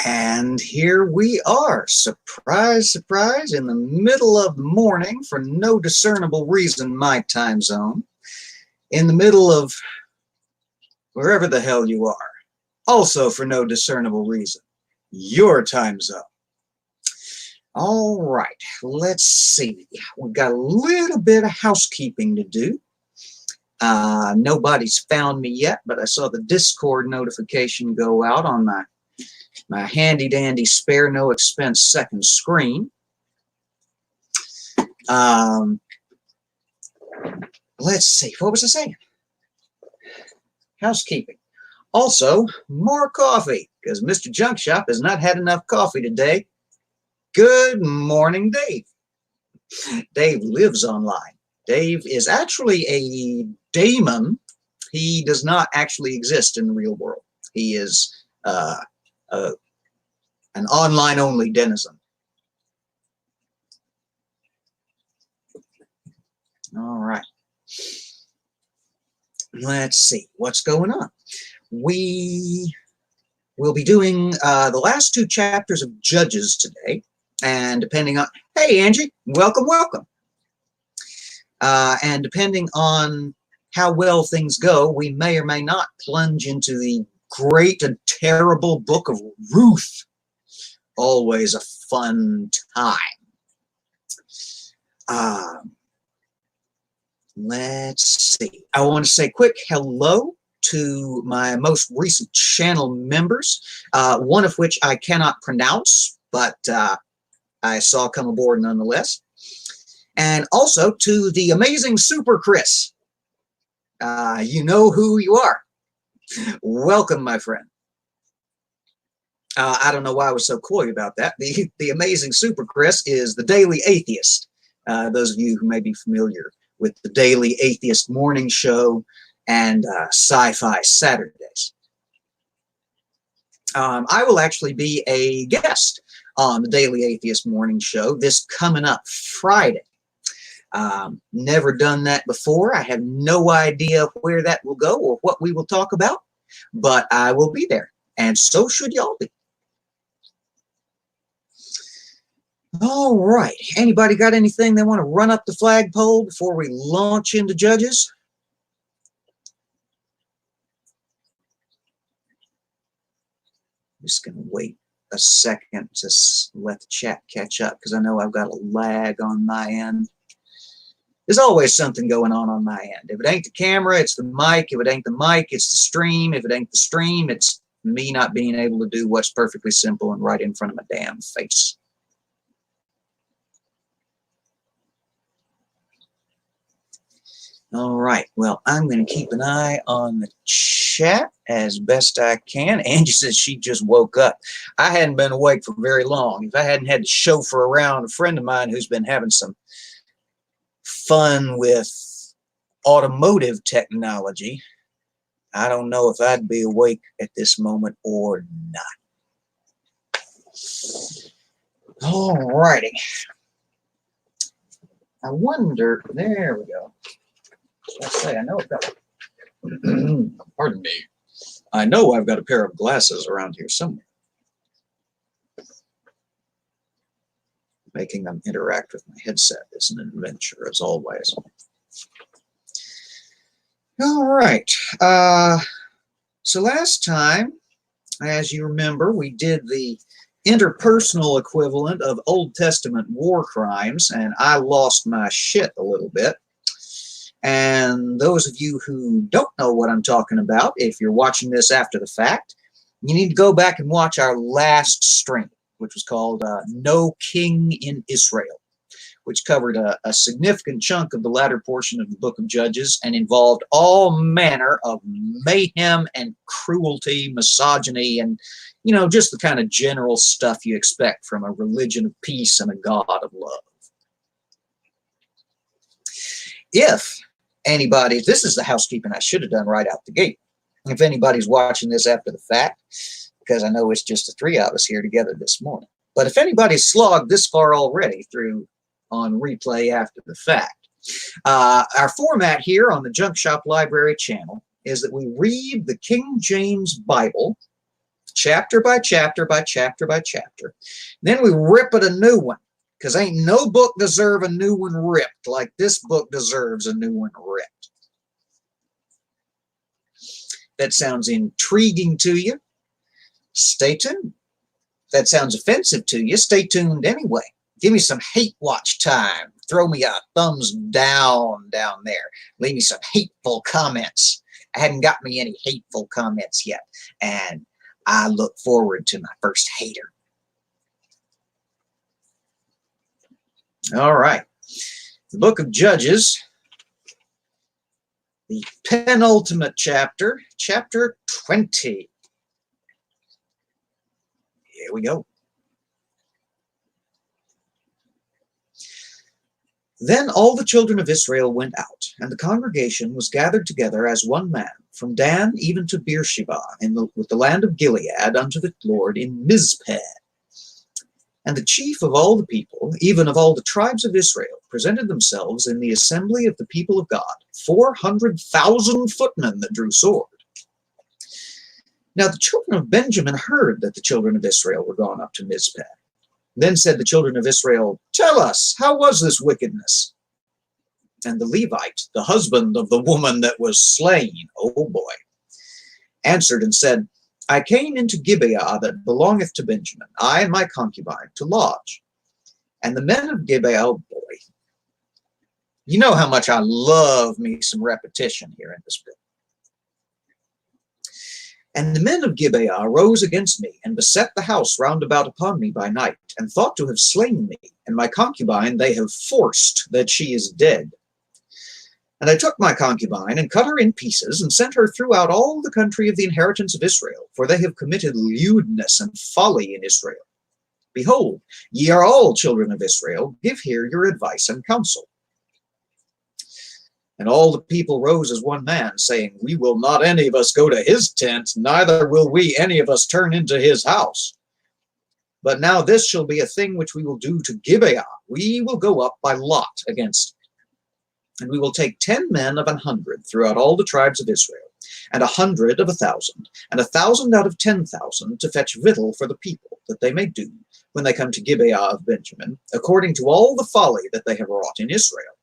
And here we are, surprise, surprise, in the middle of the morning for no discernible reason, my time zone, in the middle of wherever the hell you are, also for no discernible reason, your time zone. All right, let's see. We've got a little bit of housekeeping to do. Nobody's found me yet, but I saw the Discord notification go out on my handy dandy spare no expense second screen. Let's see, what was I saying? Housekeeping. Also, more coffee, because Mr. Junk Shop has not had enough coffee today. Good morning, Dave. Dave lives online. Dave is actually a daemon. He does not actually exist in the real world. He is an online-only denizen. All right. Let's see what's going on. We will be doing the last two chapters of Judges today, and depending on, hey Angie, welcome, welcome. And depending on how well things go, we may or may not plunge into the great and terrible book of Ruth. Always a fun time. Let's see. I want to say quick hello to my most recent channel members, one of which I cannot pronounce, but I saw come aboard nonetheless. And also to the amazing Super Chris. You know who you are. Welcome, my friend. I don't know why I was so coy about that. The amazing Super Chris is the Daily Atheist. Those of you who may be familiar with the Daily Atheist morning show and Sci-Fi Saturdays. I will actually be a guest on the Daily Atheist morning show this coming up Friday. Never done that before. I have no idea where that will go or what we will talk about, but I will be there, and so should y'all be. All right. Anybody got anything they want to run up the flagpole before we launch into Judges? I'm just going to wait a second to let the chat catch up because I know I've got a lag on my end. There's always something going on my end. If it ain't the camera, it's the mic. If it ain't the mic, it's the stream. If it ain't the stream, it's me not being able to do what's perfectly simple and right in front of my damn face. All right, well, I'm going to keep an eye on the chat as best I can. Angie says she just woke up. I hadn't been awake for very long. If I hadn't had to chauffeur around a friend of mine who's been having some fun with automotive technology, I don't know if I'd be awake at this moment or not. All righty. I wonder, there we go. I say, I know I've got, pardon me, I know I've got a pair of glasses around here somewhere. Making them interact with my headset is an adventure, as always. All right. So last time, as you remember, we did the interpersonal equivalent of Old Testament war crimes, and I lost my shit a little bit. And those of you who don't know what I'm talking about, if you're watching this after the fact, you need to go back and watch our last stream, which was called No King in Israel, which covered a significant chunk of the latter portion of the book of Judges and involved all manner of mayhem and cruelty, misogyny, and, you know, just the kind of general stuff you expect from a religion of peace and a God of love. If anybody, this is the housekeeping I should have done right out the gate. If anybody's watching this after the fact, because I know it's just the three of us here together this morning, but if anybody's slogged this far already through on replay after the fact, our format here on the Junk Shop Library channel is that we read the King James Bible chapter by chapter by chapter by chapter. Then we rip it a new one, because ain't no book deserve a new one ripped like this book deserves a new one ripped. That sounds intriguing to you? Stay tuned. If that sounds offensive to you, stay tuned anyway. Give me some hate watch time. Throw me a thumbs down there. Leave me some hateful comments. I hadn't got me any hateful comments yet, and I look forward to my first hater. All right. The book of Judges, the penultimate chapter, chapter 20. Here we go. Then all the children of Israel went out, and the congregation was gathered together as one man, from Dan even to Beersheba, with the land of Gilead, unto the Lord in Mizpeh. And the chief of all the people, even of all the tribes of Israel, presented themselves in the assembly of the people of God, 400,000 footmen that drew sword. Now the children of Benjamin heard that the children of Israel were gone up to Mizpeh. Then said the children of Israel, Tell us, how was this wickedness? And the Levite, the husband of the woman that was slain, oh boy, answered and said, I came into Gibeah that belongeth to Benjamin, I and my concubine, to lodge. And the men of Gibeah, oh boy, you know how much I love me some repetition here in this book. And the men of Gibeah rose against me, and beset the house round about upon me by night, and thought to have slain me, and my concubine they have forced that she is dead. And I took my concubine, and cut her in pieces, and sent her throughout all the country of the inheritance of Israel, for they have committed lewdness and folly in Israel. Behold, ye are all children of Israel, give here your advice and counsel. And all the people rose as one man, saying, We will not any of us go to his tent, neither will we any of us turn into his house. But now this shall be a thing which we will do to Gibeah. We will go up by lot against it. And we will take 10 men of 100 throughout all the tribes of Israel, and 100 of 1,000, and 1,000 out of 10,000 to fetch victual for the people, that they may do, when they come to Gibeah of Benjamin, according to all the folly that they have wrought in Israel.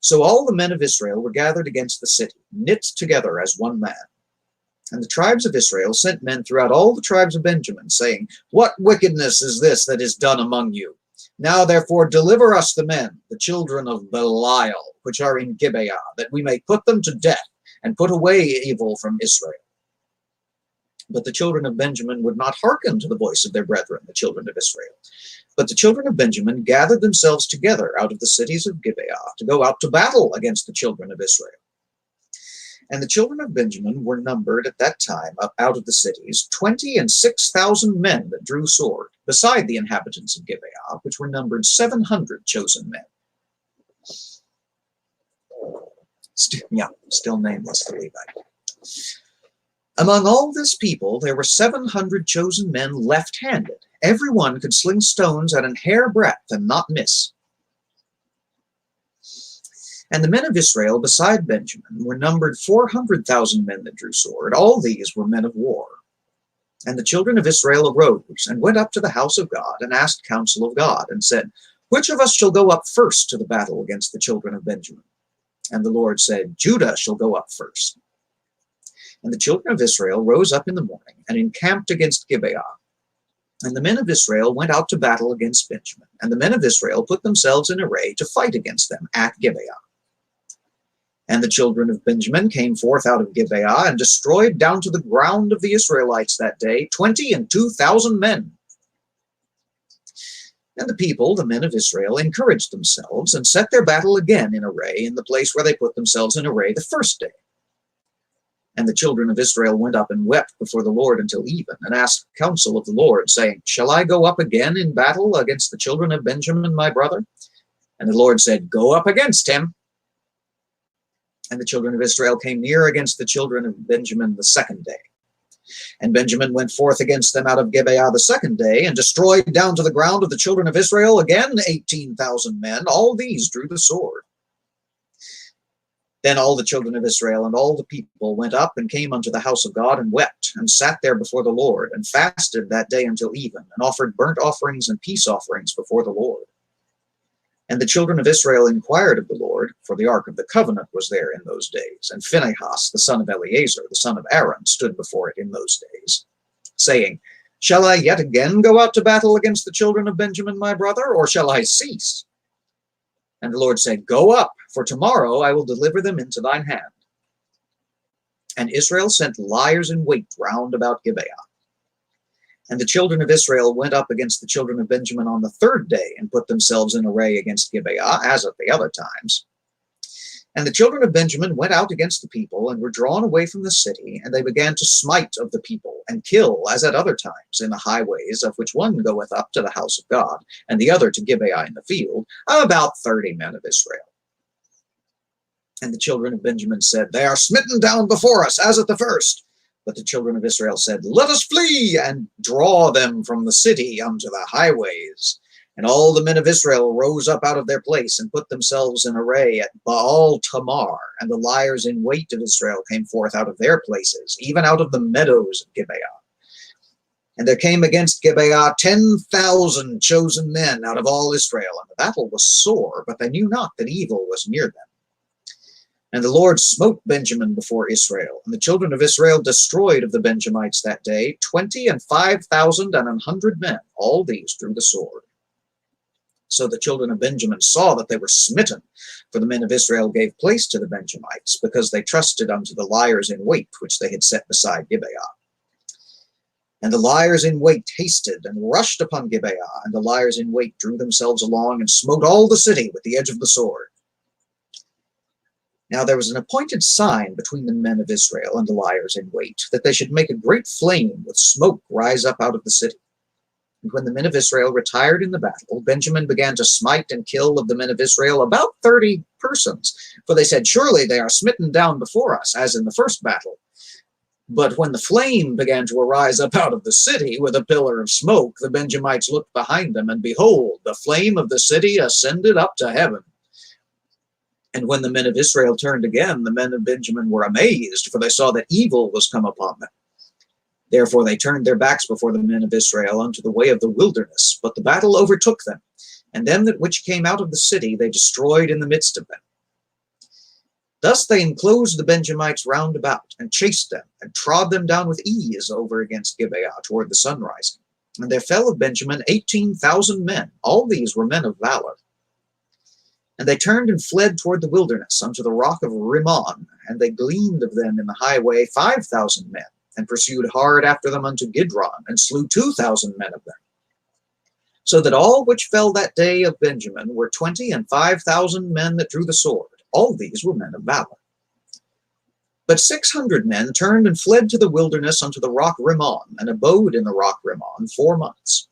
So all the men of Israel were gathered against the city, knit together as one man. And the tribes of Israel sent men throughout all the tribes of Benjamin, saying, What wickedness is this that is done among you? Now therefore deliver us the men, the children of Belial, which are in Gibeah, that we may put them to death, and put away evil from Israel. But the children of Benjamin would not hearken to the voice of their brethren, the children of Israel. But the children of Benjamin gathered themselves together out of the cities of Gibeah to go out to battle against the children of Israel. And the children of Benjamin were numbered at that time out of the cities 26,000 men that drew sword, beside the inhabitants of Gibeah, which were numbered 700 chosen men. Still nameless, the Levite. Among all this people, there were 700 chosen men left-handed. Every one could sling stones at an hair breadth and not miss. And the men of Israel, beside Benjamin, were numbered 400,000 men that drew sword. All these were men of war. And the children of Israel arose and went up to the house of God and asked counsel of God and said, Which of us shall go up first to the battle against the children of Benjamin? And the Lord said, Judah shall go up first. And the children of Israel rose up in the morning and encamped against Gibeah. And the men of Israel went out to battle against Benjamin. And the men of Israel put themselves in array to fight against them at Gibeah. And the children of Benjamin came forth out of Gibeah and destroyed down to the ground of the Israelites that day 22,000 men. And the people, the men of Israel, encouraged themselves and set their battle again in array in the place where they put themselves in array the first day. And the children of Israel went up and wept before the Lord until even, and asked counsel of the Lord, saying, Shall I go up again in battle against the children of Benjamin, my brother? And the Lord said, Go up against him. And the children of Israel came near against the children of Benjamin the second day. And Benjamin went forth against them out of Gibeah the second day, and destroyed down to the ground of the children of Israel again 18,000 men. All these drew the sword. Then all the children of Israel and all the people went up and came unto the house of God and wept, and sat there before the Lord, and fasted that day until even, and offered burnt offerings and peace offerings before the Lord. And the children of Israel inquired of the Lord, for the ark of the covenant was there in those days, and Phinehas, the son of Eleazar, the son of Aaron, stood before it in those days, saying, Shall I yet again go out to battle against the children of Benjamin my brother, or shall I cease? And the Lord said, Go up, for tomorrow I will deliver them into thine hand. And Israel sent liers in wait round about Gibeah. And the children of Israel went up against the children of Benjamin on the third day, and put themselves in array against Gibeah, as at the other times. And the children of Benjamin went out against the people, and were drawn away from the city, and they began to smite of the people, and kill, as at other times, in the highways, of which one goeth up to the house of God, and the other to Gibeah in the field, about 30 men of Israel. And the children of Benjamin said, They are smitten down before us, as at the first. But the children of Israel said, Let us flee, and draw them from the city unto the highways. And all the men of Israel rose up out of their place, and put themselves in array at Baal Tamar. And the liers in wait of Israel came forth out of their places, even out of the meadows of Gibeah. And there came against Gibeah 10,000 chosen men out of all Israel. And the battle was sore, but they knew not that evil was near them. And the Lord smote Benjamin before Israel. And the children of Israel destroyed of the Benjamites that day 25,000 and 100 men. All these drew the sword. So the children of Benjamin saw that they were smitten, for the men of Israel gave place to the Benjamites, because they trusted unto the liers in wait, which they had set beside Gibeah. And the liers in wait hasted and rushed upon Gibeah, and the liers in wait drew themselves along, and smote all the city with the edge of the sword. Now there was an appointed sign between the men of Israel and the liers in wait, that they should make a great flame with smoke rise up out of the city. And when the men of Israel retired in the battle, Benjamin began to smite and kill of the men of Israel about 30 persons. For they said, Surely they are smitten down before us, as in the first battle. But when the flame began to arise up out of the city with a pillar of smoke, the Benjamites looked behind them, and behold, the flame of the city ascended up to heaven. And when the men of Israel turned again, the men of Benjamin were amazed, for they saw that evil was come upon them. Therefore they turned their backs before the men of Israel unto the way of the wilderness, but the battle overtook them, and them that which came out of the city they destroyed in the midst of them. Thus they enclosed the Benjamites round about, and chased them, and trod them down with ease over against Gibeah toward the sunrising. And there fell of Benjamin 18,000 men. All these were men of valor. And they turned and fled toward the wilderness unto the rock of Rimmon, and they gleaned of them in the highway 5,000 men, and pursued hard after them unto Gidron, and slew 2,000 men of them. So that all which fell that day of Benjamin were 20 and 5,000 men that drew the sword. All these were men of valor. But 600 men turned and fled to the wilderness unto the rock Rimmon, and abode in the rock Rimmon 4 months.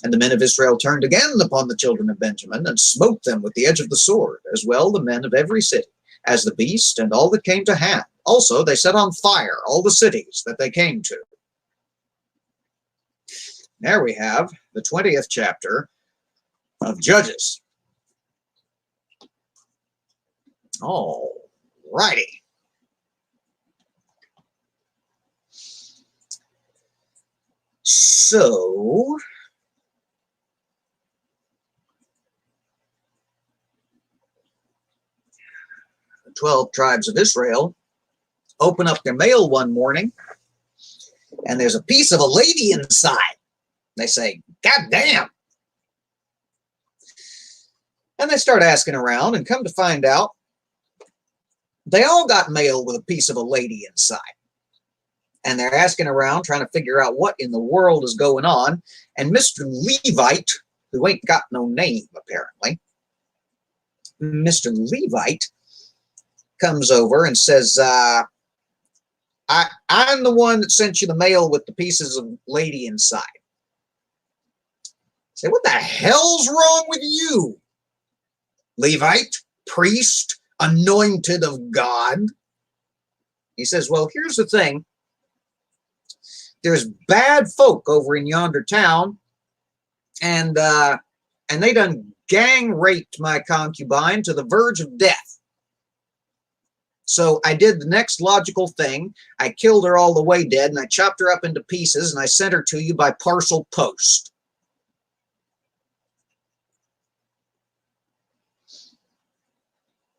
And the men of Israel turned again upon the children of Benjamin, and smote them with the edge of the sword, as well the men of every city, as the beast and all that came to hand. Also they set on fire all the cities that they came to. There we have the 20th chapter of Judges. All righty. So, the 12 tribes of Israel open up their mail one morning, and there's a piece of a lady inside. They say, God damn. And they start asking around, and come to find out, they all got mail with a piece of a lady inside. And they're asking around, trying to figure out what in the world is going on. And Mr. Levite, who ain't got no name, apparently, Mr. Levite comes over and says, I'm the one that sent you the mail with the pieces of lady inside. Say, what the hell's wrong with you, Levite, priest, anointed of God? He says, well, here's the thing. There's bad folk over in yonder town, and they done gang raped my concubine to the verge of death. So I did the next logical thing. I killed her all the way dead, and I chopped her up into pieces, and I sent her to you by parcel post.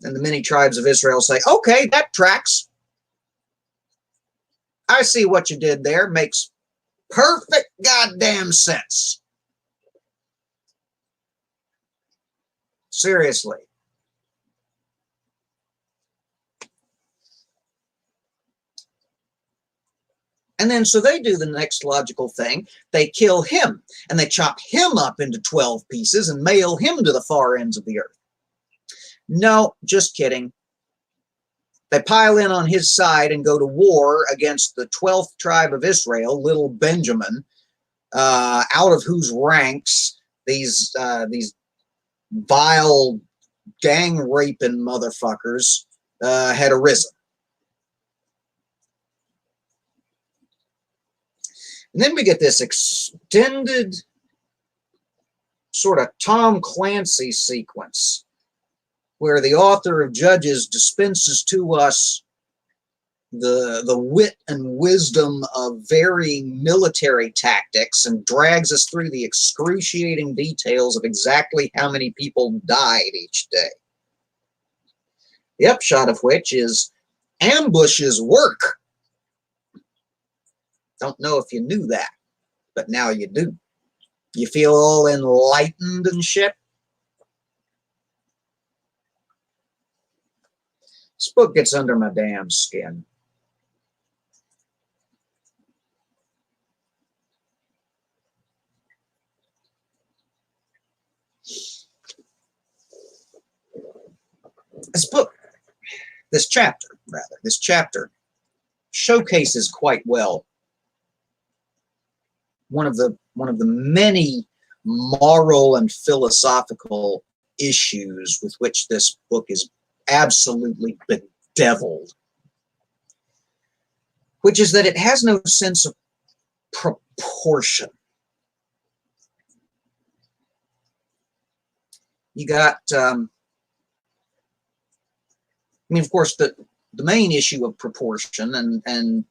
And the many tribes of Israel say, okay, that tracks. I see what you did there. Makes perfect goddamn sense. Seriously. And then so they do the next logical thing. They kill him, and they chop him up into 12 pieces and mail him to the far ends of the earth. No, just kidding. They pile in on his side and go to war against the 12th tribe of Israel, little Benjamin, out of whose ranks these vile gang raping motherfuckers had arisen. And then we get this extended sort of Tom Clancy sequence where the author of Judges dispenses to us the wit and wisdom of varying military tactics and drags us through the excruciating details of exactly how many people died each day. The upshot of which is ambushes work. Don't know if you knew that, but now you do. You feel all enlightened and shit? This book gets under my damn skin. This chapter showcases quite well one of the many moral and philosophical issues with which this book is absolutely bedeviled, which is that it has no sense of proportion. You got, I mean, of course, the main issue of proportion and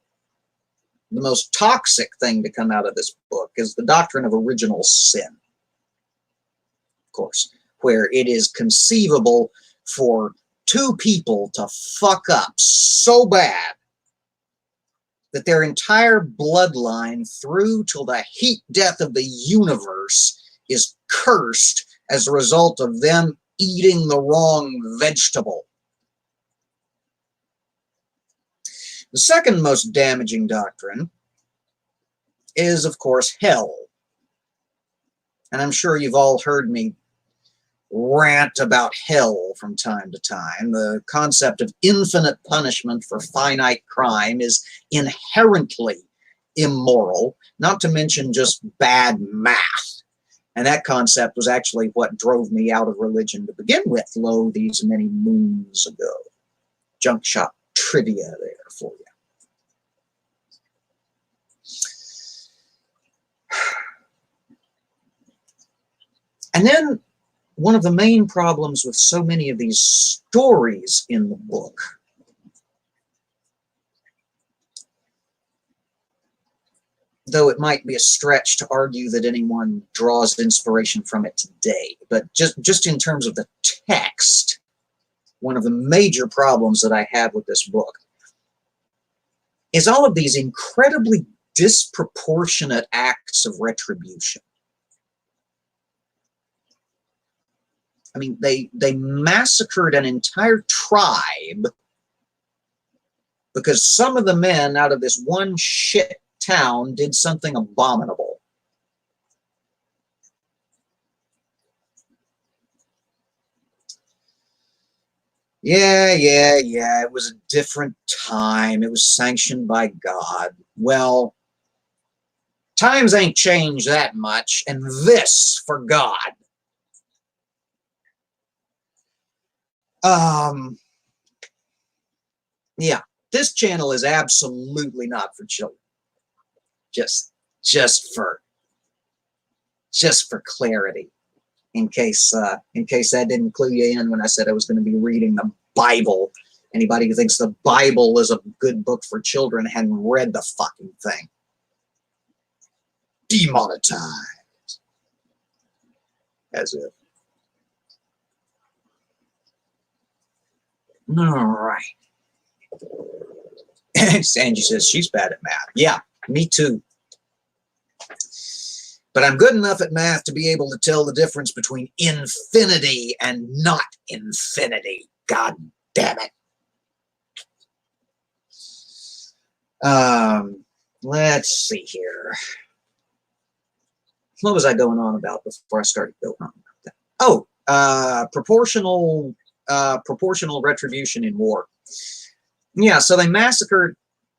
the most toxic thing to come out of this book is the doctrine of original sin, of course, where it is conceivable for two people to fuck up so bad that their entire bloodline through till the heat death of the universe is cursed as a result of them eating the wrong vegetable. The second most damaging doctrine is, of course, hell. And I'm sure you've all heard me rant about hell from time to time. The concept of infinite punishment for finite crime is inherently immoral, not to mention just bad math. And that concept was actually what drove me out of religion to begin with, lo, these many moons ago. Junk shop trivia there for you. And then one of the main problems with so many of these stories in the book though it might be a stretch to argue that anyone draws inspiration from it today, but just in terms of the text, one of the major problems that I have with this book is all of these incredibly disproportionate acts of retribution. I mean, they massacred an entire tribe because some of the men out of this one shit town did something abominable. Yeah, it was a different time. It was sanctioned by God. Well, times ain't changed that much, and this for God. Yeah, this channel is absolutely not for children. Just for clarity, in case that didn't clue you in when I said I was going to be reading the Bible Anybody who thinks the Bible is a good book for children hadn't read the fucking thing. Demonetized. As if. All right. Angie says she's bad at math. Yeah, me too. But I'm good enough at math to be able to tell the difference between infinity and not infinity. God damn it. Let's see here. What was I going on about before I started going on about that? Oh, proportional retribution in war. Yeah, so they massacred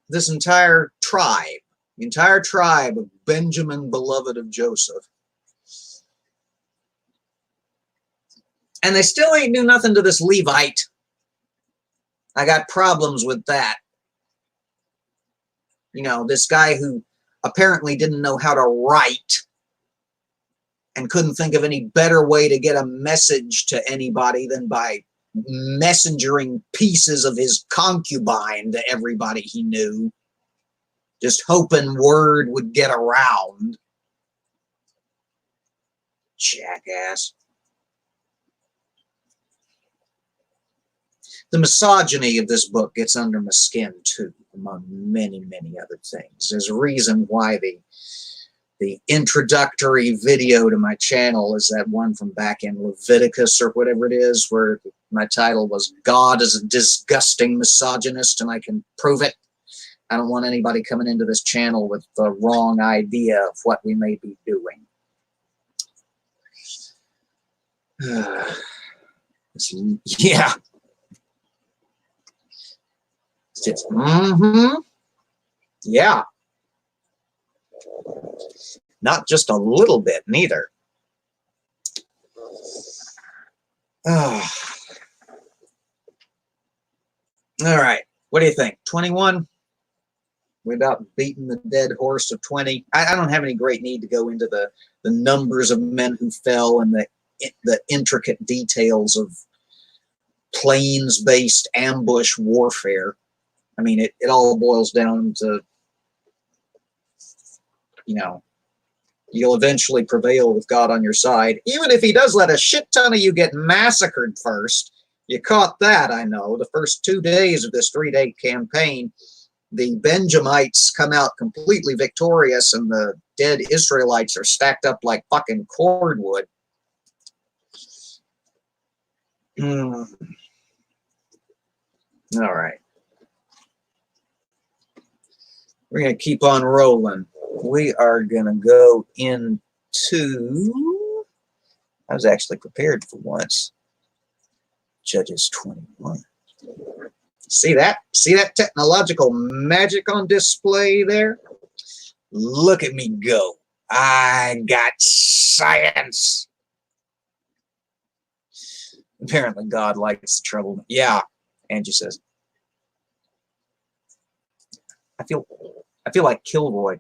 this entire tribe, the entire tribe of Benjamin, beloved of Joseph. And they still ain't do nothing to this Levite. I got problems with that. You know, this guy who apparently didn't know how to write and couldn't think of any better way to get a message to anybody than by messengering pieces of his concubine to everybody he knew, just hoping word would get around. Jackass. The misogyny of this book gets under my skin too, among many, many other things. There's a reason why the introductory video to my channel is that one from back in Leviticus or whatever it is, where my title was God is a Disgusting Misogynist, and I can prove it. I don't want anybody coming into this channel with the wrong idea of what we may be doing. Yeah. It's, yeah. Not just a little bit, neither. All right. What do you think? 21? We about beating the dead horse of 20. I don't have any great need to go into the numbers of men who fell and the intricate details of plains-based ambush warfare. I mean, it all boils down to, you know, you'll eventually prevail with God on your side, even if he does let a shit ton of you get massacred first. You caught that, I know. The first 2 days of this 3-day campaign, the Benjamites come out completely victorious, and the dead Israelites are stacked up like fucking cordwood. All right. We're going to keep on rolling. We are going to go into, I was actually prepared for once, Judges 21. See that? See that technological magic on display there? Look at me go. I got science. Apparently God likes the trouble. Yeah, Angie says. I feel like Kilroy.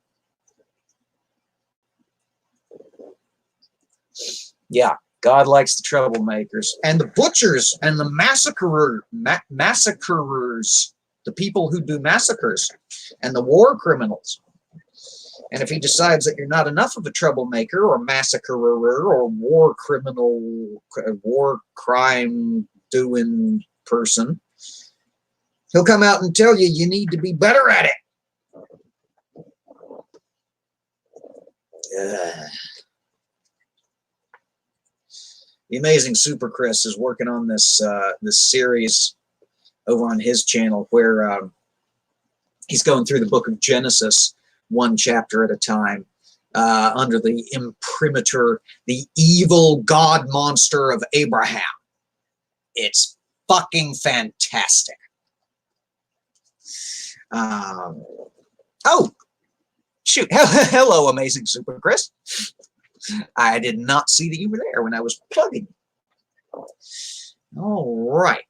Yeah, God likes the troublemakers and the butchers and the massacrers, the people who do massacres and the war criminals. And if he decides that you're not enough of a troublemaker or massacrer or war criminal, war crime doing person, he'll come out and tell you you need to be better at it. The amazing Super Chris is working on this this series over on his channel where he's going through the book of Genesis one chapter at a time under the imprimatur, the evil God monster of Abraham. It's fucking fantastic. Oh, shoot. Hello, amazing Super Chris. I did not see that you were there when I was plugging. All right.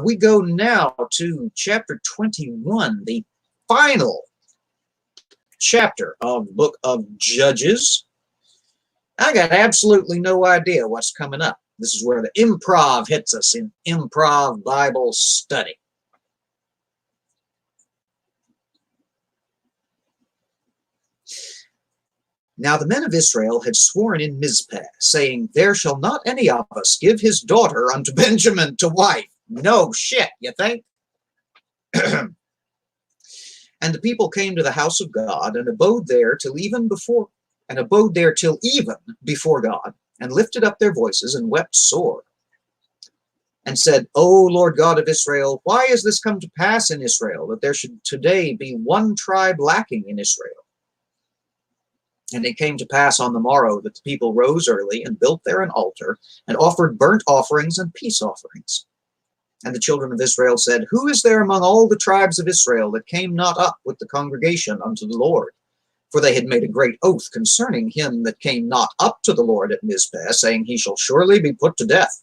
We go now to chapter 21, the final chapter of the book of Judges. I got absolutely no idea what's coming up. This is where the improv hits us in Improv Bible Study. Now the men of Israel had sworn in Mizpeh, saying, there shall not any of us give his daughter unto Benjamin to wife. No shit, you think? And the people came to the house of God and abode there till even before God, and lifted up their voices and wept sore, and said, O Lord God of Israel, why is this come to pass in Israel, that there should today be one tribe lacking in Israel? And it came to pass on the morrow that the people rose early and built there an altar and offered burnt offerings and peace offerings. And the children of Israel said, who is there among all the tribes of Israel that came not up with the congregation unto the Lord? For they had made a great oath concerning him that came not up to the Lord at Mizpeh, saying, he shall surely be put to death.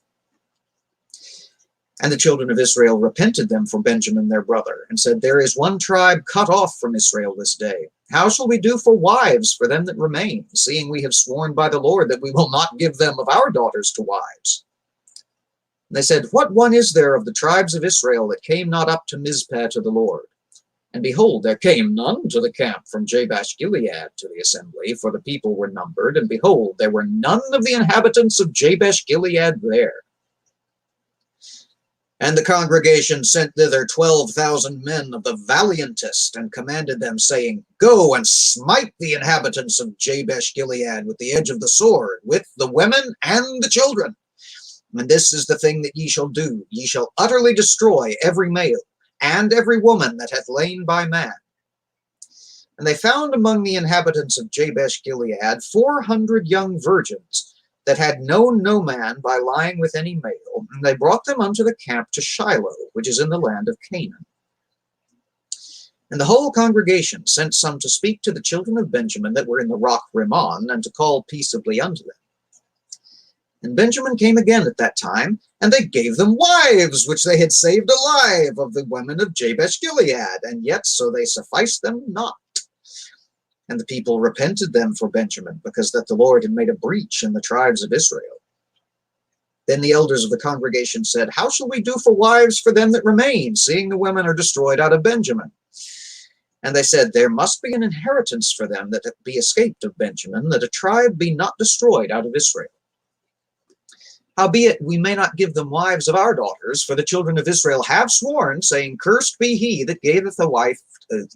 And the children of Israel repented them for Benjamin their brother, and said, there is one tribe cut off from Israel this day. How shall we do for wives for them that remain, seeing we have sworn by the Lord that we will not give them of our daughters to wives? And they said, what one is there of the tribes of Israel that came not up to Mizpeh to the Lord? And behold, there came none to the camp from Jabesh Gilead to the assembly, for the people were numbered, and behold, there were none of the inhabitants of Jabesh Gilead there. And the congregation sent thither 12,000 men of the valiantest, and commanded them, saying, go and smite the inhabitants of Jabesh Gilead with the edge of the sword, with the women and the children. And this is the thing that ye shall do. Ye shall utterly destroy every male, and every woman that hath lain by man. And they found among the inhabitants of Jabesh Gilead 400 young virgins, that had known no man by lying with any male, and they brought them unto the camp to Shiloh, which is in the land of Canaan. And the whole congregation sent some to speak to the children of Benjamin that were in the rock Rimmon, and to call peaceably unto them. And Benjamin came again at that time, and they gave them wives, which they had saved alive of the women of Jabesh Gilead, and yet so they sufficed them not. And the people repented them for Benjamin, because that the Lord had made a breach in the tribes of Israel. Then the elders of the congregation said, how shall we do for wives for them that remain, seeing the women are destroyed out of Benjamin? And they said, there must be an inheritance for them that be escaped of Benjamin, that a tribe be not destroyed out of Israel. Howbeit we may not give them wives of our daughters, for the children of Israel have sworn, saying, cursed be he that giveth a wife to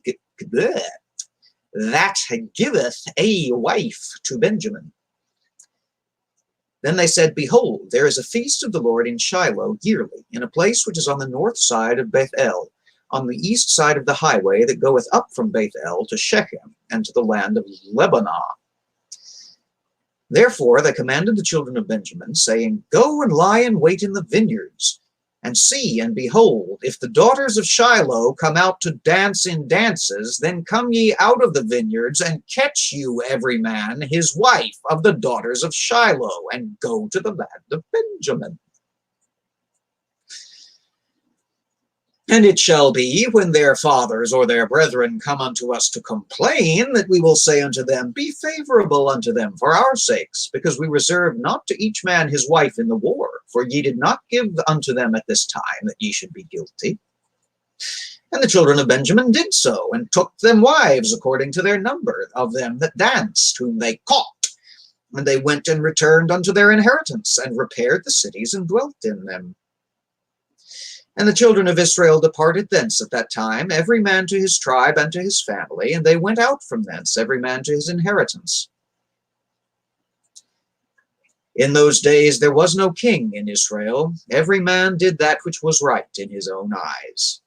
Benjamin. Then they said, behold, there is a feast of the Lord in Shiloh yearly, in a place which is on the north side of Bethel, on the east side of the highway that goeth up from Bethel to Shechem, and to the land of Lebanon. Therefore they commanded the children of Benjamin, saying, go and lie in wait in the vineyards, and see, and behold, if the daughters of Shiloh come out to dance in dances, then come ye out of the vineyards, and catch you every man his wife of the daughters of Shiloh, and go to the land of Benjamin. And it shall be, when their fathers or their brethren come unto us to complain, that we will say unto them, be favorable unto them for our sakes, because we reserve not to each man his wife in the war, for ye did not give unto them at this time, that ye should be guilty. And the children of Benjamin did so, and took them wives according to their number of them that danced, whom they caught. And they went and returned unto their inheritance, and repaired the cities, and dwelt in them. And the children of Israel departed thence at that time, every man to his tribe and to his family, and they went out from thence, every man to his inheritance. In those days there was no king in Israel. Every man did that which was right in his own eyes.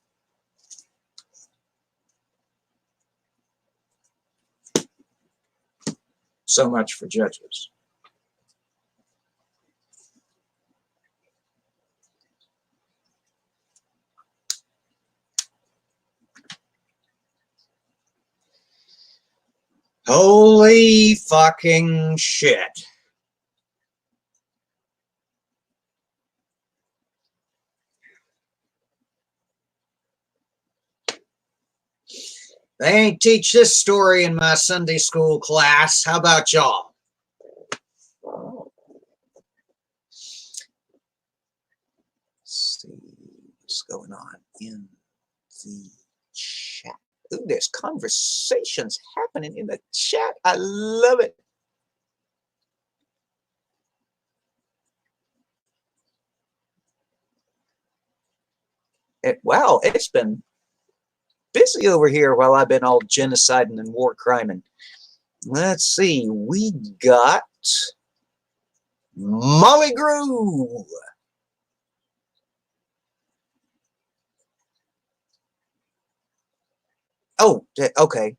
So much for Judges. Holy fucking shit. They ain't teach this story in my Sunday school class. How about y'all? Let's see what's going on in the chat. Ooh, there's conversations happening in the chat. I love it. Wow, it's been busy over here while I've been all genociding and war criming. Let's see, we got Molly Grew. Oh, okay.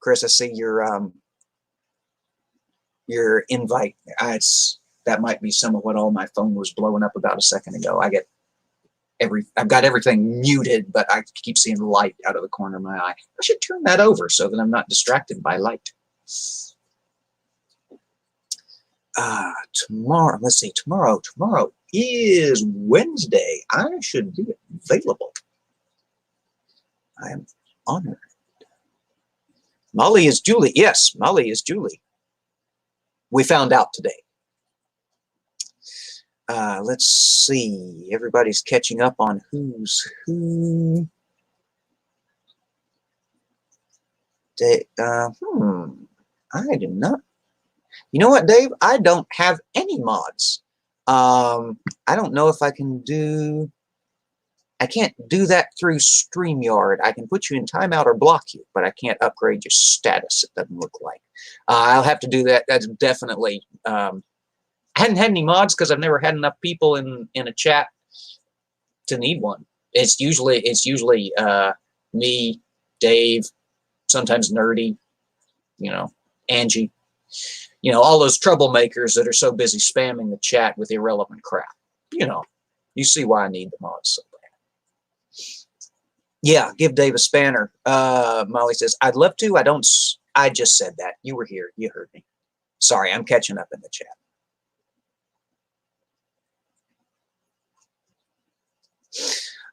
Chris, I see your invite. That might be some of what all my phone was blowing up about a second ago. I've got everything muted, but I keep seeing light out of the corner of my eye. I should turn that over so that I'm not distracted by light. Tomorrow, let's see, tomorrow is Wednesday. I should be available. I am honored. Molly is Julie. Yes, Molly is Julie. We found out today. Let's see. Everybody's catching up on who's who. I do not. You know what, Dave? I don't have any mods. I don't know if I can do. I can't do that through StreamYard. I can put you in timeout or block you, but I can't upgrade your status, it doesn't look like. I'll have to do that. That's definitely... I hadn't had any mods because I've never had enough people in a chat to need one. It's usually me, Dave, sometimes Nerdy, Angie, all those troublemakers that are so busy spamming the chat with irrelevant crap. You see why I need the mods so bad. Yeah, give Dave a spanner. Molly says, I'd love to. I just said that. You were here. You heard me. Sorry, I'm catching up in the chat.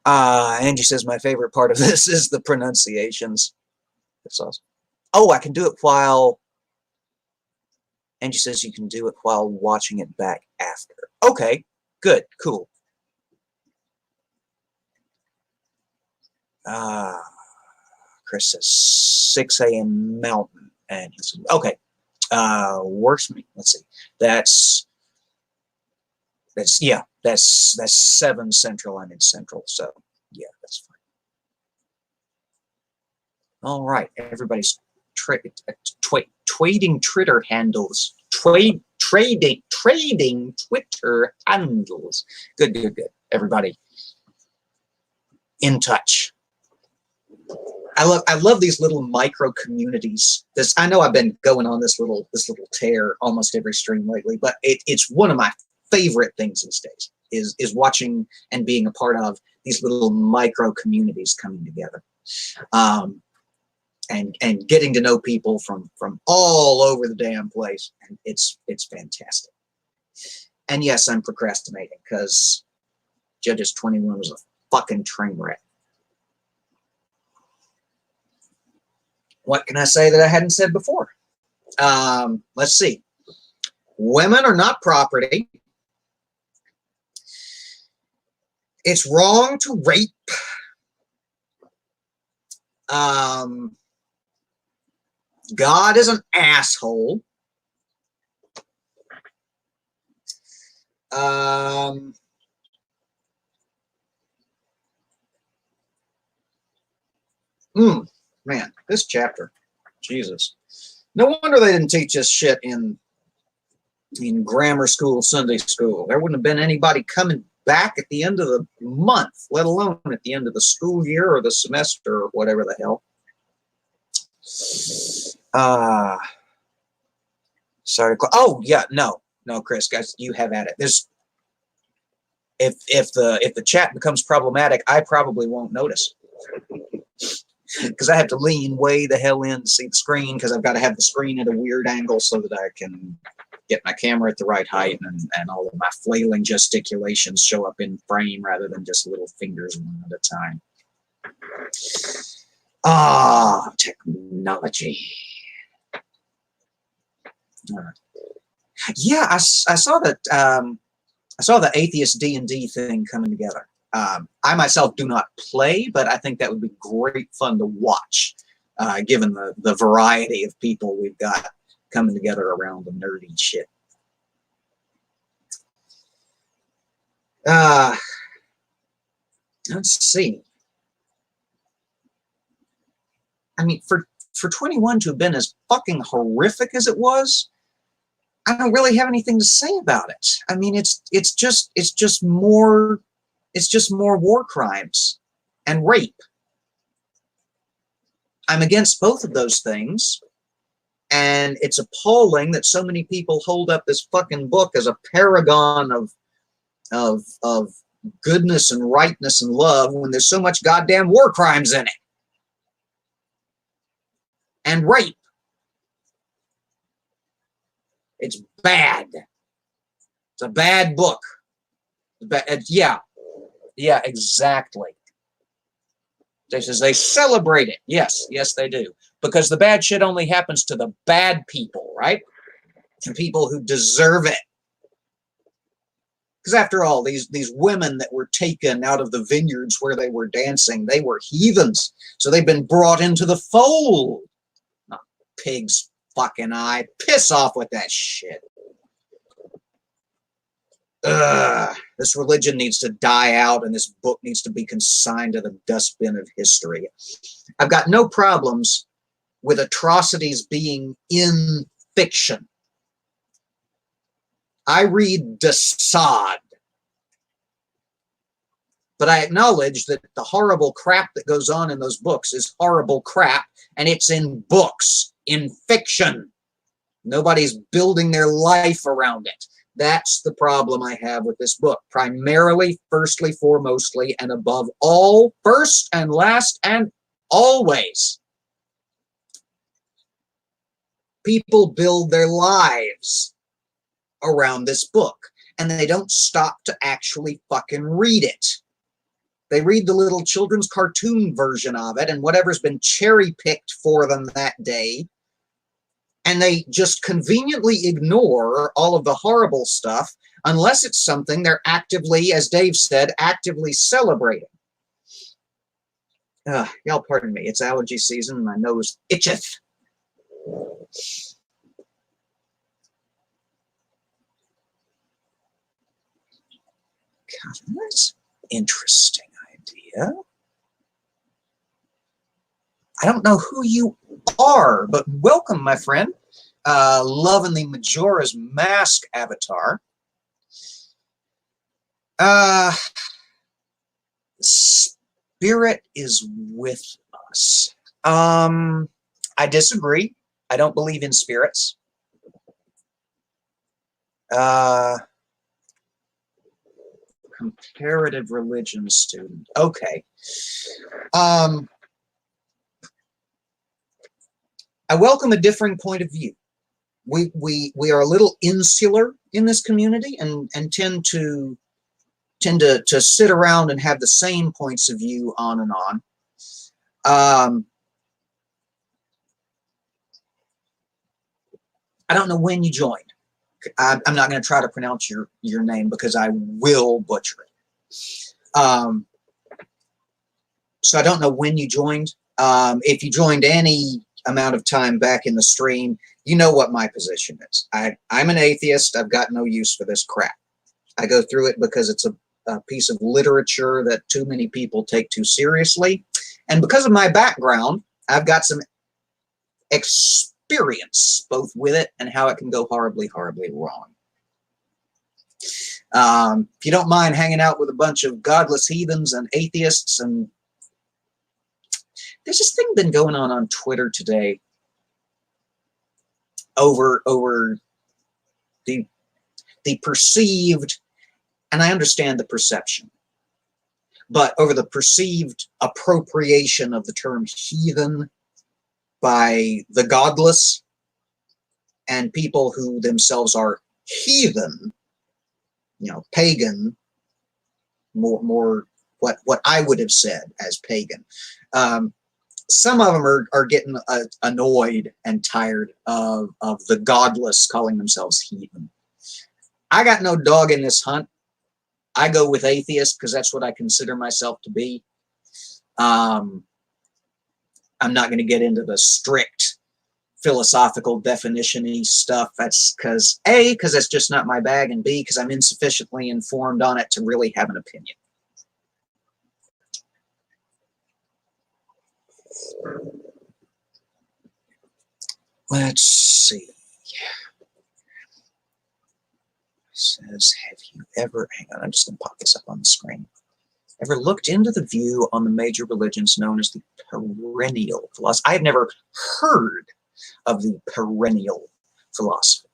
Angie says, my favorite part of this is the pronunciations. That's awesome. Oh, I can do it while... Angie says you can do it while watching it back after. Okay, good, cool. Chris says 6 a.m. Mountain. And he says, okay, works for me. Let's see. That's 7 Central. I'm in Central, so yeah, that's fine. All right, everybody's trading Twitter handles. Trading Twitter handles. Good. Everybody in touch. I love these little micro communities. I know I've been going on this little tear almost every stream lately, but it's one of my favorite things these days is watching and being a part of these little micro communities coming together, and getting to know people from all over the damn place, and it's fantastic. And yes, I'm procrastinating because Judges 21 was a fucking train wreck. What can I say that I hadn't said before? Let's see. Women are not property. It's wrong to rape. God is an asshole. Man, this chapter, Jesus. No wonder they didn't teach us shit in grammar school, Sunday school. There wouldn't have been anybody coming back at the end of the month, let alone at the end of the school year or the semester or whatever the hell. Sorry. Oh yeah, no, Chris, guys, you have at it. There's if the chat becomes problematic, I probably won't notice. Because I have to lean way the hell in to see the screen, because I've got to have the screen at a weird angle so that I can get my camera at the right height, and all of my flailing gesticulations show up in frame rather than just little fingers one at a time. Technology. Yeah, I saw that. I saw the atheist D&D thing coming together. I myself do not play, but I think that would be great fun to watch, given the variety of people we've got coming together around the nerdy shit. Let's see. I mean, for 21 to have been as fucking horrific as it was, I don't really have anything to say about it. I mean, it's just more war crimes and rape. I'm against both of those things, and it's appalling that so many people hold up this fucking book as a paragon of goodness and rightness and love when there's so much goddamn war crimes in it. And rape. It's bad. It's a bad book. Yeah, exactly. They says they celebrate it. Yes, they do. Because the bad shit only happens to the bad people, right? To people who deserve it. Because after all, these women that were taken out of the vineyards where they were dancing, they were heathens. So they've been brought into the fold. Not pig's fucking eye. Piss off with that shit. This religion needs to die out, and this book needs to be consigned to the dustbin of history. I've got no problems with atrocities being in fiction. I read Desaad, but I acknowledge that the horrible crap that goes on in those books is horrible crap, and it's in books, in fiction. Nobody's building their life around it. That's the problem I have with this book. Primarily, firstly, foremostly, and above all, first and last and always. People build their lives around this book, and they don't stop to actually fucking read it. They read the little children's cartoon version of it and whatever's been cherry-picked for them that day, and they just conveniently ignore all of the horrible stuff unless it's something they're actively, as Dave said, actively celebrating. Y'all pardon me, it's allergy season and my nose itcheth. God, that's an interesting idea. I don't know who you are, but welcome, my friend. Loving the Majora's Mask avatar. Spirit is with us. I disagree. I don't believe in spirits. Comparative religion student. Okay. I welcome a differing point of view. We are a little insular in this community and tend to sit around and have the same points of view on and on. I don't know when you joined. I'm not going to try to pronounce your name because I will butcher it. So I don't know when you joined. If you joined any amount of time back in the stream, you know what my position is. I'm an atheist. I've got no use for this crap. I go through it because it's a piece of literature that too many people take too seriously. And because of my background, I've got some experience both with it and how it can go horribly, horribly wrong. If you don't mind hanging out with a bunch of godless heathens and atheists, and there's this thing been going on Twitter today over the perceived, and I understand the perception, but over the perceived appropriation of the term heathen by the godless and people who themselves are heathen, you know, pagan, more what I would have said as pagan. Some of them are getting annoyed and tired of the godless calling themselves heathen. I got no dog in this hunt. I go with atheist because that's what I consider myself to be. I'm not going to get into the strict philosophical definition-y stuff. That's because that's just not my bag, and B, because I'm insufficiently informed on it to really have an opinion. Let's see. It says, have you ever, hang on, I'm just going to pop this up on the screen. Ever looked into the view on the major religions known as the perennial philosophy? I have never heard of the perennial philosophy.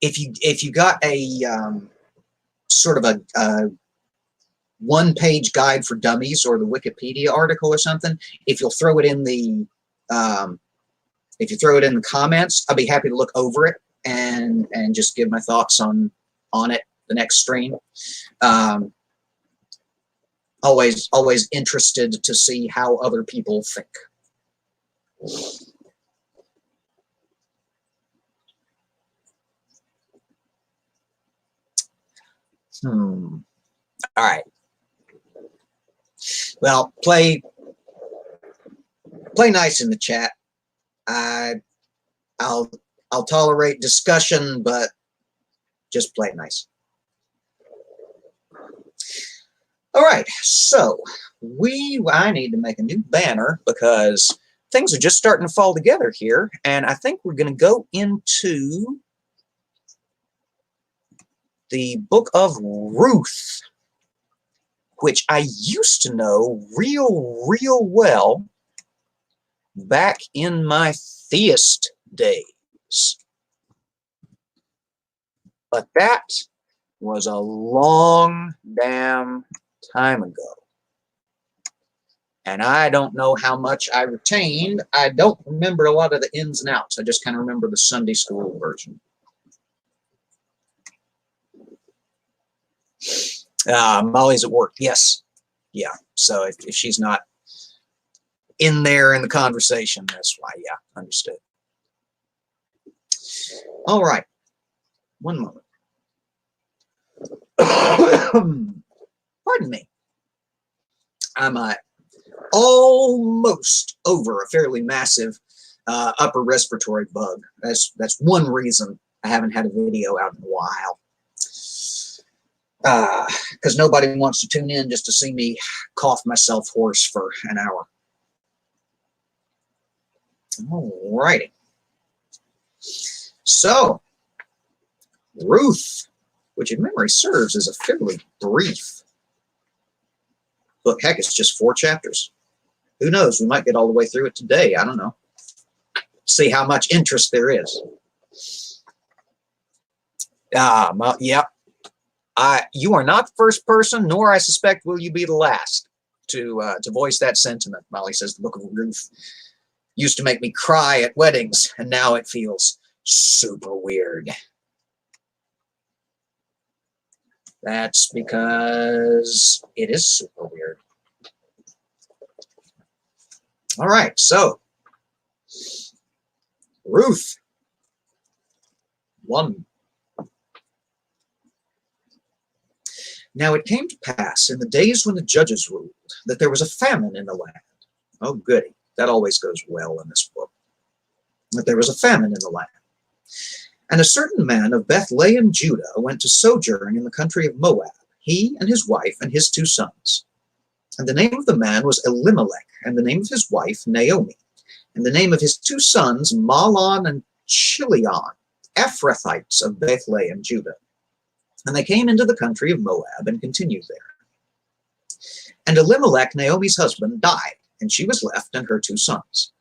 If you got a sort of a one-page guide for dummies or the Wikipedia article or something, if you'll throw it in the comments, I'll be happy to look over it and just give my thoughts on it the next stream. Always interested to see how other people think. All right. Well, play nice in the chat. I'll tolerate discussion, but just play nice. All right, so I need to make a new banner because things are just starting to fall together here, and I think we're going to go into the book of Ruth, which I used to know real well back in my theist days. But that was a long damn time ago. And I don't know how much I retained. I don't remember a lot of the ins and outs. I just kind of remember the Sunday school version. Molly's at work. Yes. Yeah. So if she's not in there in the conversation, that's why. Yeah. Understood. All right. One moment. Pardon me. I'm almost over a fairly massive upper respiratory bug. That's one reason I haven't had a video out in a while. Because nobody wants to tune in just to see me cough myself hoarse for an hour. All righty. So, Ruth, which if memory serves is a fairly brief book. Heck, it's just 4 chapters. Who knows? We might get all the way through it today. I don't know. See how much interest there is. Yeah. You are not the first person, nor I suspect will you be the last to voice that sentiment. Molly says the Book of Ruth used to make me cry at weddings, and now it feels super weird. That's because it is super weird. All right, so Ruth 1. Now it came to pass in the days when the judges ruled that there was a famine in the land. Oh, goody. That always goes well in this book. That there was a famine in the land. And a certain man of Bethlehem, Judah, went to sojourn in the country of Moab, he and his wife and his 2 sons. And the name of the man was Elimelech, and the name of his wife Naomi, and the name of his 2 sons Mahlon and Chilion, Ephrathites of Bethlehem, Judah. And they came into the country of Moab and continued there. And Elimelech, Naomi's husband, died, and she was left and her 2 sons.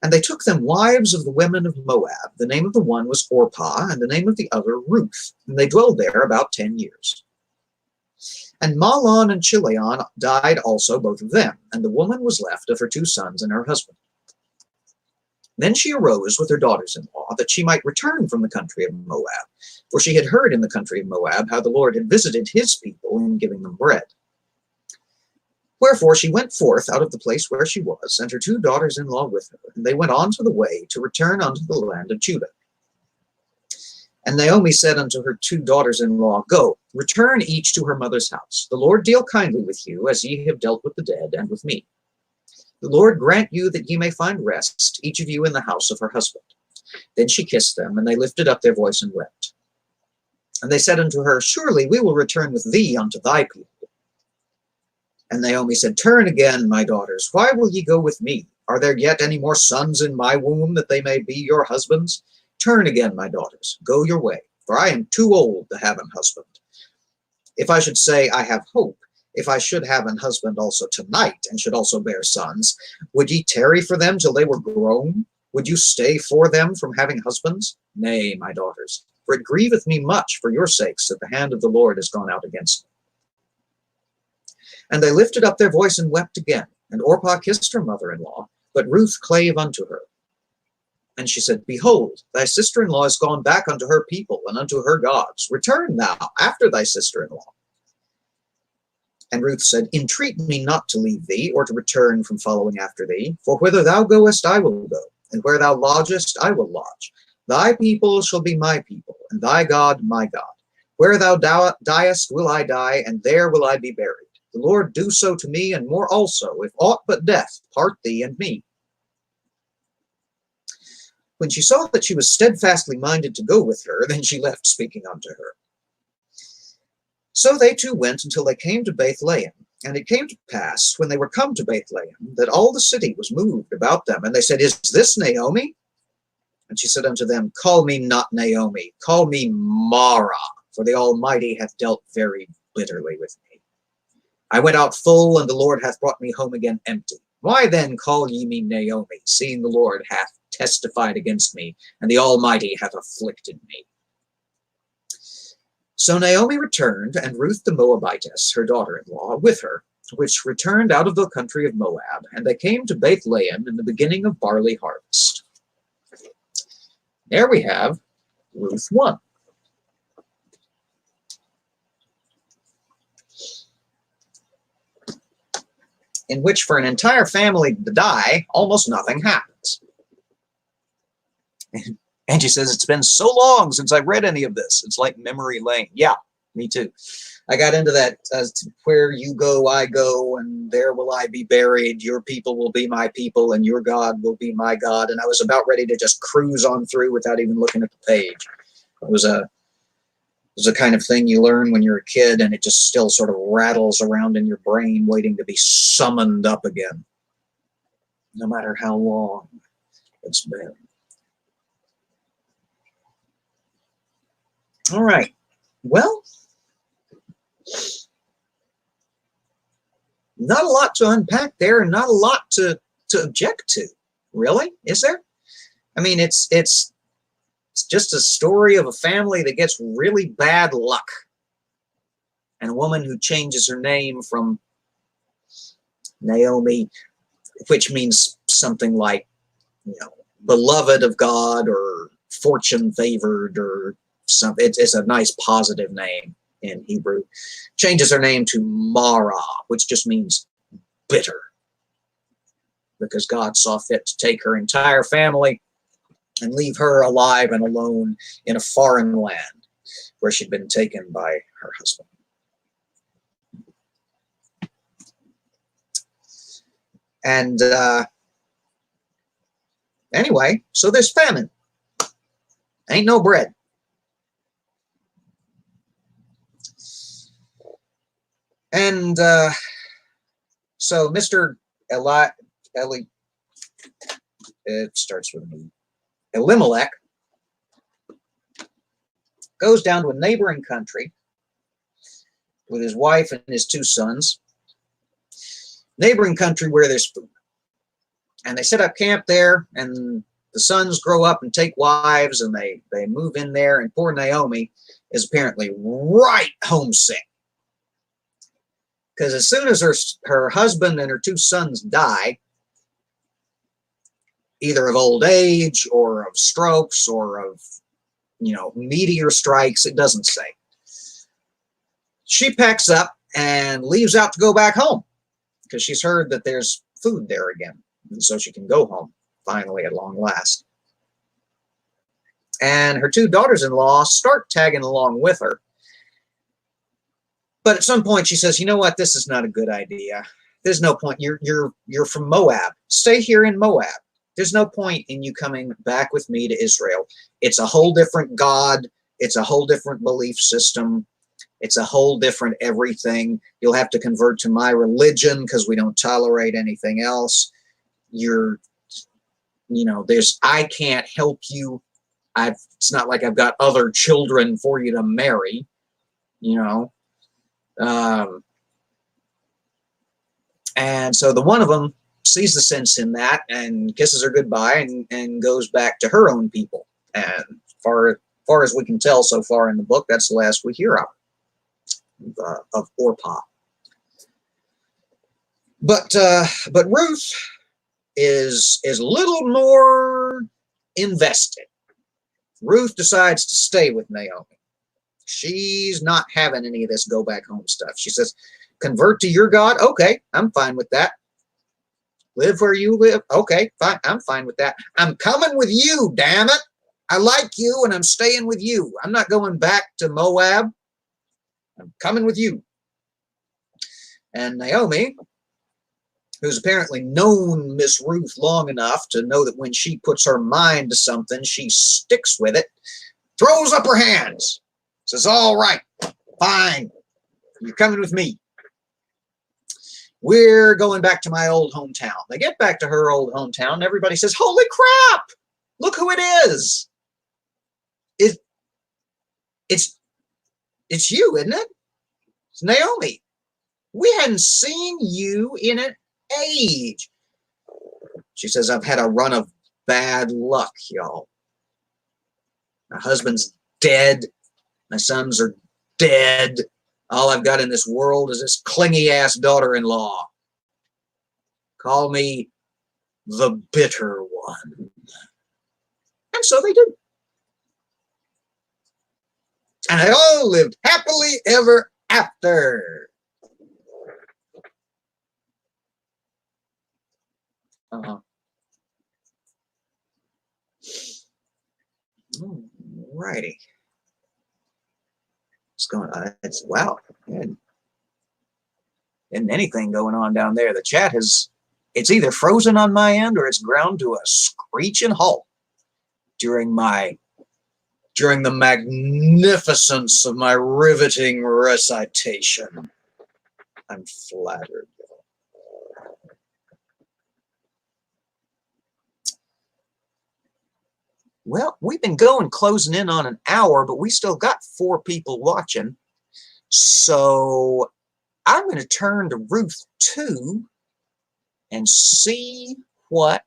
And they took them wives of the women of Moab. The name of the one was Orpah, and the name of the other Ruth. And they dwelled there about 10 years. And Mahlon and Chilion died also, both of them, and the woman was left of her 2 sons and her husband. Then she arose with her daughters-in-law, that she might return from the country of Moab, for she had heard in the country of Moab how the Lord had visited his people in giving them bread. Wherefore she went forth out of the place where she was, and her 2 daughters-in-law with her, and they went on to the way to return unto the land of Judah. And Naomi said unto her 2 daughters-in-law, Go, return each to her mother's house. The Lord deal kindly with you, as ye have dealt with the dead and with me. The Lord grant you that ye may find rest, each of you in the house of her husband. Then she kissed them, and they lifted up their voice and wept. And they said unto her, Surely we will return with thee unto thy people. And Naomi said, "Turn again, my daughters. Why will ye go with me? Are there yet any more sons in my womb, that they may be your husbands? Turn again, my daughters. Go your way, for I am too old to have an husband. If I should say, I have hope, if I should have an husband also tonight, and should also bear sons, would ye tarry for them till they were grown? Would you stay for them from having husbands? Nay, my daughters, for it grieveth me much for your sakes that the hand of the Lord is gone out against me." And they lifted up their voice and wept again. And Orpah kissed her mother-in-law, but Ruth clave unto her. And she said, "Behold, thy sister-in-law is gone back unto her people and unto her gods. Return thou after thy sister-in-law." And Ruth said, "Entreat me not to leave thee, or to return from following after thee. For whither thou goest, I will go, and where thou lodgest, I will lodge. Thy people shall be my people, and thy God my God. Where thou diest will I die, and there will I be buried. The Lord do so to me, and more also, if aught but death part thee and me." When she saw that she was steadfastly minded to go with her, then she left speaking unto her. So they two went until they came to Bethlehem. And it came to pass, when they were come to Bethlehem, that all the city was moved about them. And they said, "Is this Naomi?" And she said unto them, "Call me not Naomi, call me Mara, for the Almighty hath dealt very bitterly with me. I went out full, and the Lord hath brought me home again empty. Why then call ye me Naomi, seeing the Lord hath testified against me, and the Almighty hath afflicted me?" So Naomi returned, and Ruth the Moabitess, her daughter-in-law, with her, which returned out of the country of Moab, and they came to Bethlehem in the beginning of barley harvest. There we have Ruth 1. In which for an entire family to die, almost nothing happens. And she says, "It's been so long since I read any of this. It's like memory lane." Yeah, me too. I got into that, where you go, I go, and there will I be buried. Your people will be my people, and your God will be my God. And I was about ready to just cruise on through without even looking at the page. It was a kind of thing you learn when you're a kid, and it just still sort of rattles around in your brain, waiting to be summoned up again, no matter how long it's been. All right. Well, not a lot to unpack there, and not a lot to object to, really, is there? I mean, it's just a story of a family that gets really bad luck, and a woman who changes her name from Naomi, which means something like, beloved of God, or fortune favored, or something. It's a nice positive name in Hebrew. Changes her name to Mara, which just means bitter, because God saw fit to take her entire family and leave her alive and alone in a foreign land where she'd been taken by her husband. And anyway, so there's famine. Ain't no bread. And so Mr. It starts with an E. Elimelech goes down to a neighboring country with his wife and his 2 sons. Neighboring country where there's food. And they set up camp there, and the sons grow up and take wives, and they move in there, and poor Naomi is apparently right homesick. Because as soon as her husband and her 2 sons die, either of old age or of strokes or of, meteor strikes, it doesn't say, she packs up and leaves out to go back home, because she's heard that there's food there again, and so she can go home finally at long last. And her 2 daughters-in-law start tagging along with her. But at some point she says, "You know what? This is not a good idea. There's no point. You're from Moab. Stay here in Moab. There's no point in you coming back with me to Israel. It's a whole different God. It's a whole different belief system. It's a whole different everything. You'll have to convert to my religion because we don't tolerate anything else. I can't help you. It's not like I've got other children for you to marry, and so the one of them sees the sense in that and kisses her goodbye and goes back to her own people. And far as we can tell so far in the book, that's the last we hear of Orpah. But Ruth is a little more invested. Ruth decides to stay with Naomi. She's not having any of this go back home stuff. She says, convert to your God? Okay, I'm fine with that. Live where you live? Okay, fine, I'm fine with that. I'm coming with you, damn it. I like you and I'm staying with you. I'm not going back to Moab. I'm coming with you. And Naomi, who's apparently known Miss Ruth long enough to know that when she puts her mind to something, she sticks with it, throws up her hands, says, all right, fine, you're coming with me. We're going back to my old hometown. They get back to her old hometown, and everybody says, holy crap, look who it is. It's you, isn't it? It's Naomi. We hadn't seen you in an age. She says, I've had a run of bad luck, y'all. My husband's dead. My sons are dead. All I've got in this world is this clingy-ass daughter-in-law. Call me the bitter one. And so they do. And they all lived happily ever after. Alrighty. What's going on? Wow. Isn't anything going on down there? The chat it's either frozen on my end or it's ground to a screeching halt during the magnificence of my riveting recitation. I'm flattered. Well, we've been closing in on an hour, but we still got 4 people watching. So I'm going to turn to Ruth 2 and see what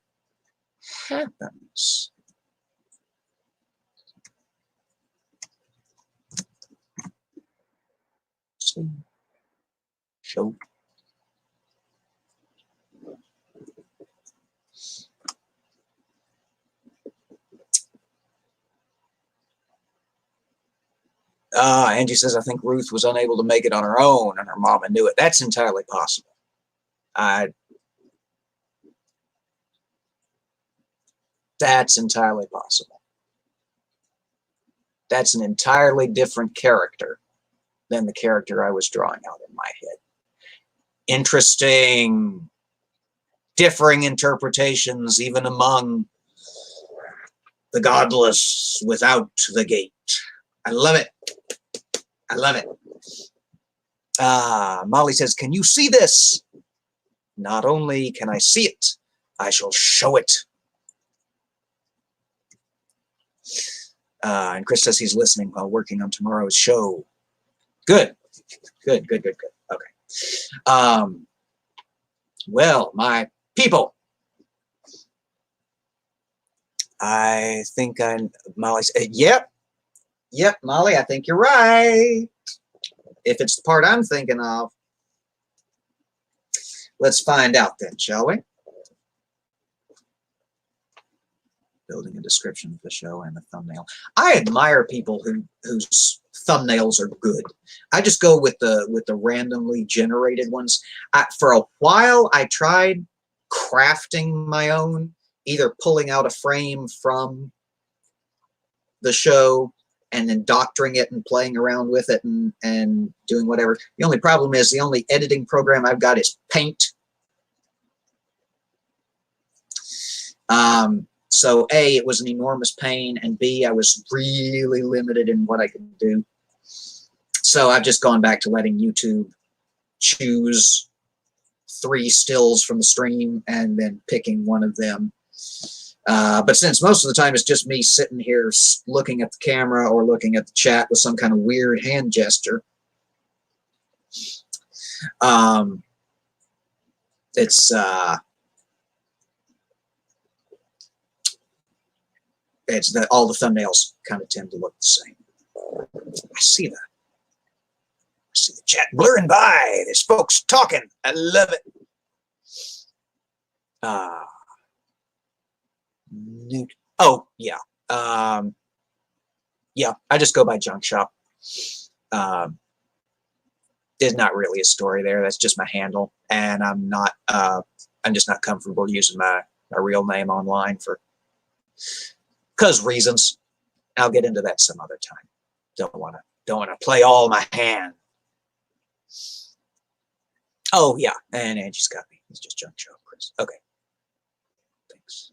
happens. Show. Angie says, I think Ruth was unable to make it on her own and her mama knew it. That's entirely possible. That's entirely possible. That's an entirely different character than the character I was drawing out in my head. Interesting, differing interpretations even among the godless without the gate. I love it. I love it. Molly says, can you see this? Not only can I see it, I shall show it. And Chris says he's listening while working on tomorrow's show. Good. Good. Okay. Well, my people, I think Molly said, yep, Molly, I think you're right. If it's the part I'm thinking of. Let's find out then, shall we? Building a description of the show and the thumbnail. I admire people whose thumbnails are good. I just go with the randomly generated ones. For a while, I tried crafting my own, either pulling out a frame from the show and then doctoring it and playing around with it and doing whatever. The only problem is the only editing program I've got is Paint. So A, it was an enormous pain, and B, I was really limited in what I could do. So I've just gone back to letting YouTube choose 3 stills from the stream and then picking one of them. But since most of the time it's just me sitting here looking at the camera or looking at the chat with some kind of weird hand gesture, it's that all the thumbnails kind of tend to look the same. I see that. I see the chat blurring by. There's folks talking. I love it. Oh, yeah. Yeah, I just go by Junk Shop. There's not really a story there. That's just my handle. And I'm just not comfortable using my real name online because reasons. I'll get into that some other time. Don't want to play all my hand. Oh, yeah. And Angie's got me. It's just Junk Shop, Chris. Okay. Thanks.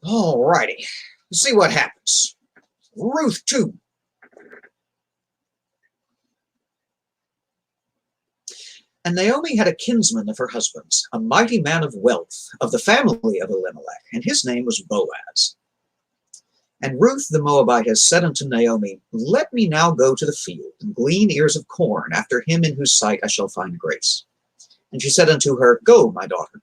All righty. Let's see what happens. Ruth 2. And Naomi had a kinsman of her husband's, a mighty man of wealth, of the family of Elimelech, and his name was Boaz. And Ruth the Moabitess said unto Naomi, Let me now go to the field, and glean ears of corn, after him in whose sight I shall find grace. And she said unto her, Go, my daughter.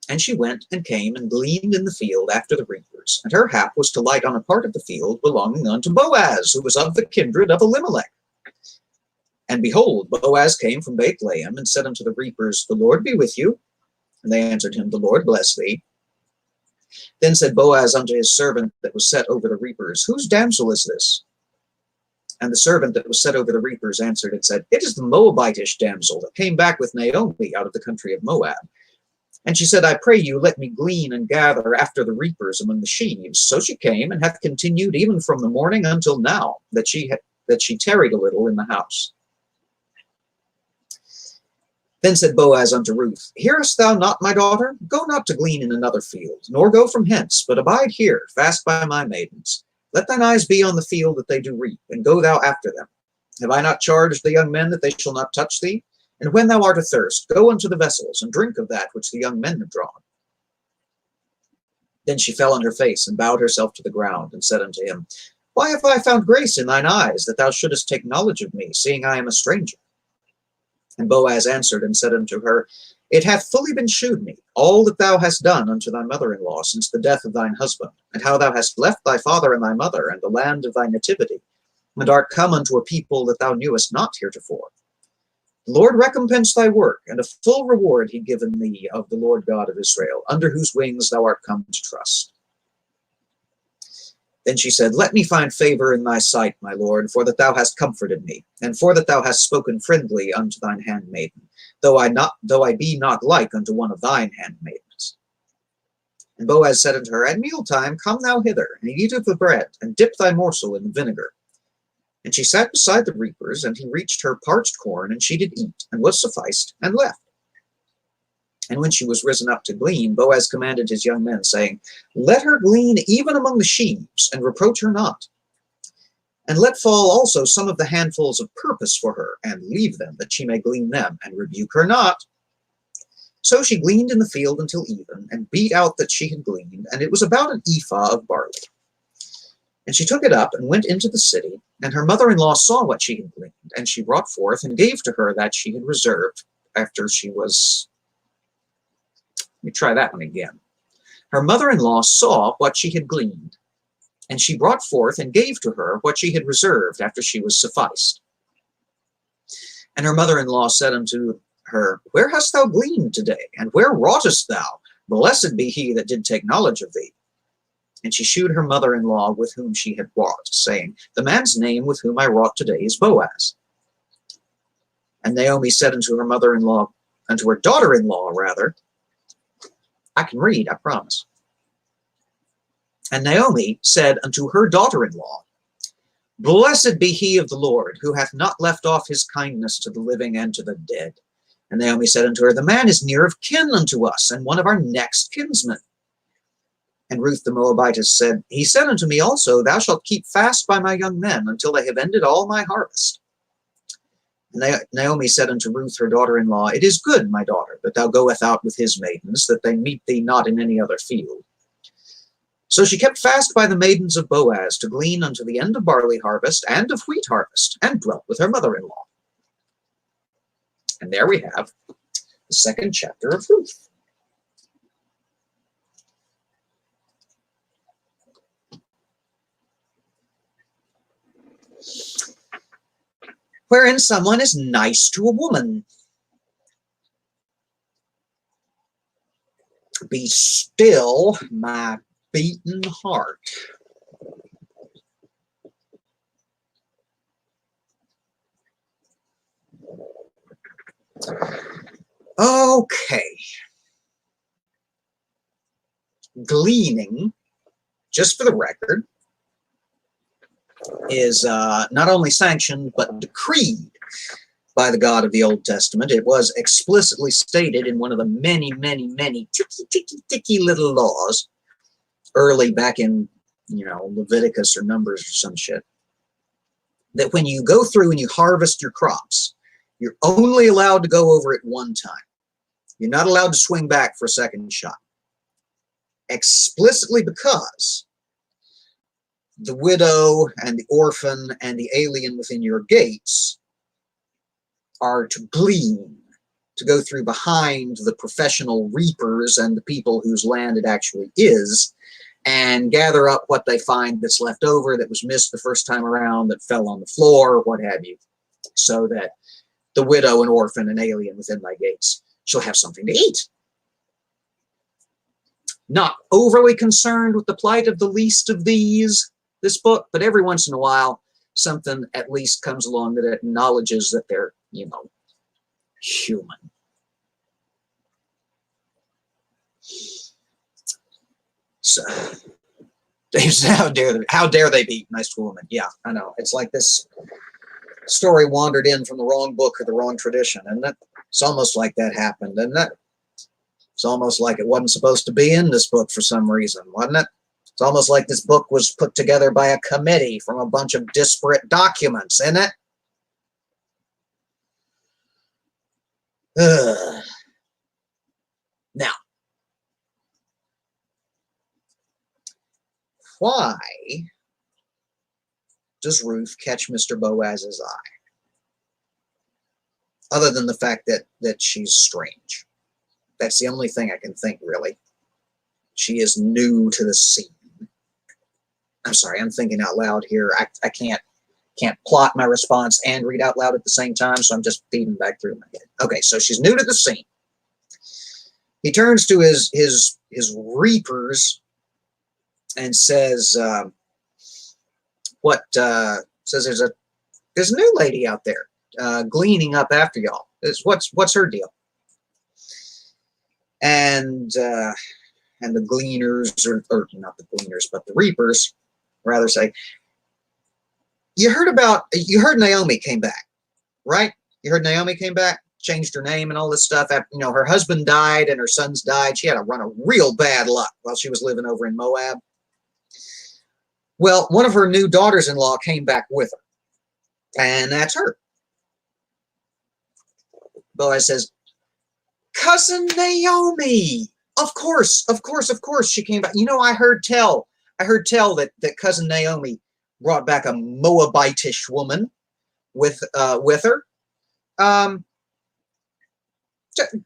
And she went and came and gleaned in the field after the reapers, and her hap was to light on a part of the field belonging unto Boaz, who was of the kindred of Elimelech. And behold, Boaz came from Bethlehem, and said unto the reapers, The Lord be with you. And they answered him, The Lord bless thee. Then said Boaz unto his servant that was set over the reapers, Whose damsel is this? And the servant that was set over the reapers answered and said, It is the Moabitish damsel that came back with Naomi out of the country of Moab. And she said, I pray you, let me glean and gather after the reapers among the sheaves. So she came, and hath continued even from the morning until now, that she tarried a little in the house. Then said Boaz unto Ruth, Hearest thou not, my daughter? Go not to glean in another field, nor go from hence, but abide here, fast by my maidens. Let thine eyes be on the field that they do reap, and go thou after them. Have I not charged the young men that they shall not touch thee? And when thou art athirst, go unto the vessels, and drink of that which the young men have drawn. Then she fell on her face, and bowed herself to the ground, and said unto him, Why have I found grace in thine eyes, that thou shouldest take knowledge of me, seeing I am a stranger? And Boaz answered and said unto her, It hath fully been shewed me, all that thou hast done unto thy mother-in-law since the death of thine husband, and how thou hast left thy father and thy mother, and the land of thy nativity, and art come unto a people that thou knewest not heretofore. The Lord recompense thy work, and a full reward he given thee of the Lord God of Israel, under whose wings thou art come to trust. Then she said, Let me find favor in thy sight, my Lord, for that thou hast comforted me, and for that thou hast spoken friendly unto thine handmaiden, though I be not like unto one of thine handmaidens. And Boaz said unto her, At mealtime come thou hither, and eat of the bread, and dip thy morsel in the vinegar. And she sat beside the reapers, and he reached her parched corn, and she did eat, and was sufficed, and left. And when she was risen up to glean, Boaz commanded his young men, saying, Let her glean even among the sheaves, and reproach her not. And let fall also some of the handfuls of purpose for her, and leave them, that she may glean them, and rebuke her not. So she gleaned in the field until even, and beat out that she had gleaned, and it was about an ephah of barley. And she took it up, and went into the city, and her mother-in-law saw what she had gleaned, and she brought forth, and gave to her that she had reserved, after she was... Let me try that one again. Her mother-in-law saw what she had gleaned, and she brought forth and gave to her what she had reserved after she was sufficed. And her mother-in-law said unto her, Where hast thou gleaned today, and where wroughtest thou? Blessed be he that did take knowledge of thee. And she shewed her mother-in-law with whom she had wrought, saying, The man's name with whom I wrought today is Boaz. And Naomi said unto her mother-in-law, unto her daughter-in-law rather, I can read, I promise. And Naomi said unto her daughter-in-law, Blessed be he of the Lord, who hath not left off his kindness to the living and to the dead. And Naomi said unto her, The man is near of kin unto us, and one of our next kinsmen. And Ruth the Moabitess said, he said unto me also, thou shalt keep fast by my young men until they have ended all my harvest. And Naomi said unto Ruth, her daughter-in-law, it is good, my daughter, that thou goest out with his maidens, that they meet thee not in any other field. So she kept fast by the maidens of Boaz to glean unto the end of barley harvest and of wheat harvest, and dwelt with her mother-in-law. And there we have the second chapter of Ruth. Wherein someone is nice to a woman. Be still, my beaten heart. Okay. Gleaning, just for the record, is not only sanctioned but decreed by the God of the Old Testament. It was explicitly stated in one of the many, many, many ticky little laws early back in, Leviticus or Numbers or some shit, that when you go through and you harvest your crops, you're only allowed to go over it one time. You're not allowed to swing back for a second shot. Explicitly because the widow and the orphan and the alien within your gates are to glean, to go through behind the professional reapers and the people whose land it actually is, and gather up what they find that's left over, that was missed the first time around, that fell on the floor, what have you, so that the widow and orphan and alien within my gates shall have something to eat. Not overly concerned with the plight of the least of these, this book, but every once in a while, something at least comes along that acknowledges that they're, human. So, Dave said, how dare they be nice to a woman? Yeah, I know. It's like this story wandered in from the wrong book or the wrong tradition, and it's almost like that happened, isn't it? It's almost like it wasn't supposed to be in this book for some reason, wasn't it? It's almost like this book was put together by a committee from a bunch of disparate documents, isn't it? Now, why does Ruth catch Mr. Boaz's eye? Other than the fact that she's strange. That's the only thing I can think, really. She is new to the scene. I'm sorry, I'm thinking out loud here. I can't plot my response and read out loud at the same time, so I'm just feeding back through my head. Okay, so she's new to the scene. He turns to his reapers and says, says there's a new lady out there gleaning up after y'all. What's her deal? And the gleaners, or not the gleaners, but the reapers, rather say, you heard Naomi came back, right? You heard Naomi came back, changed her name and all this stuff. After, her husband died and her sons died. She had a run of real bad luck while she was living over in Moab. Well, one of her new daughters-in-law came back with her, and that's her. Boaz says, Cousin Naomi. Of course, she came back. I heard tell that Cousin Naomi brought back a Moabitish woman with her.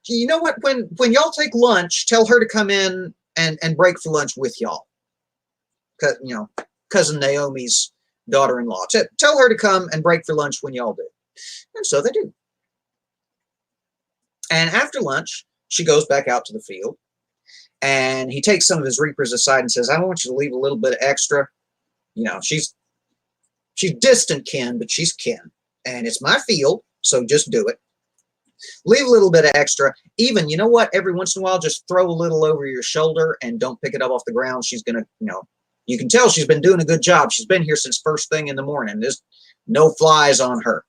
You know what? When y'all take lunch, tell her to come in and break for lunch with y'all. Cousin Naomi's daughter-in-law. Tell her to come and break for lunch when y'all do. And so they do. And after lunch, she goes back out to the field, and he takes some of his reapers aside and says, I want you to leave a little bit of extra. She's distant kin, but she's kin. And it's my field, so just do it. Leave a little bit of extra. Even, you know what? Every once in a while, just throw a little over your shoulder and don't pick it up off the ground. She's going to, you can tell she's been doing a good job. She's been here since first thing in the morning. There's no flies on her.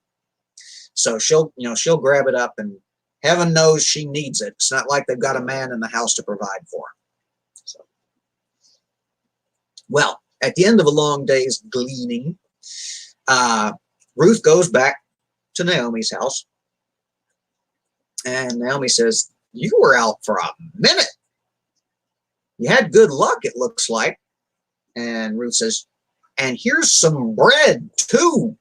So she'll grab it up, and heaven knows she needs it. It's not like they've got a man in the house to provide for her. So Well, at the end of a long day's gleaning, Ruth goes back to Naomi's house. And Naomi says, you were out for a minute. You had good luck, it looks like. And Ruth says, and here's some bread, too.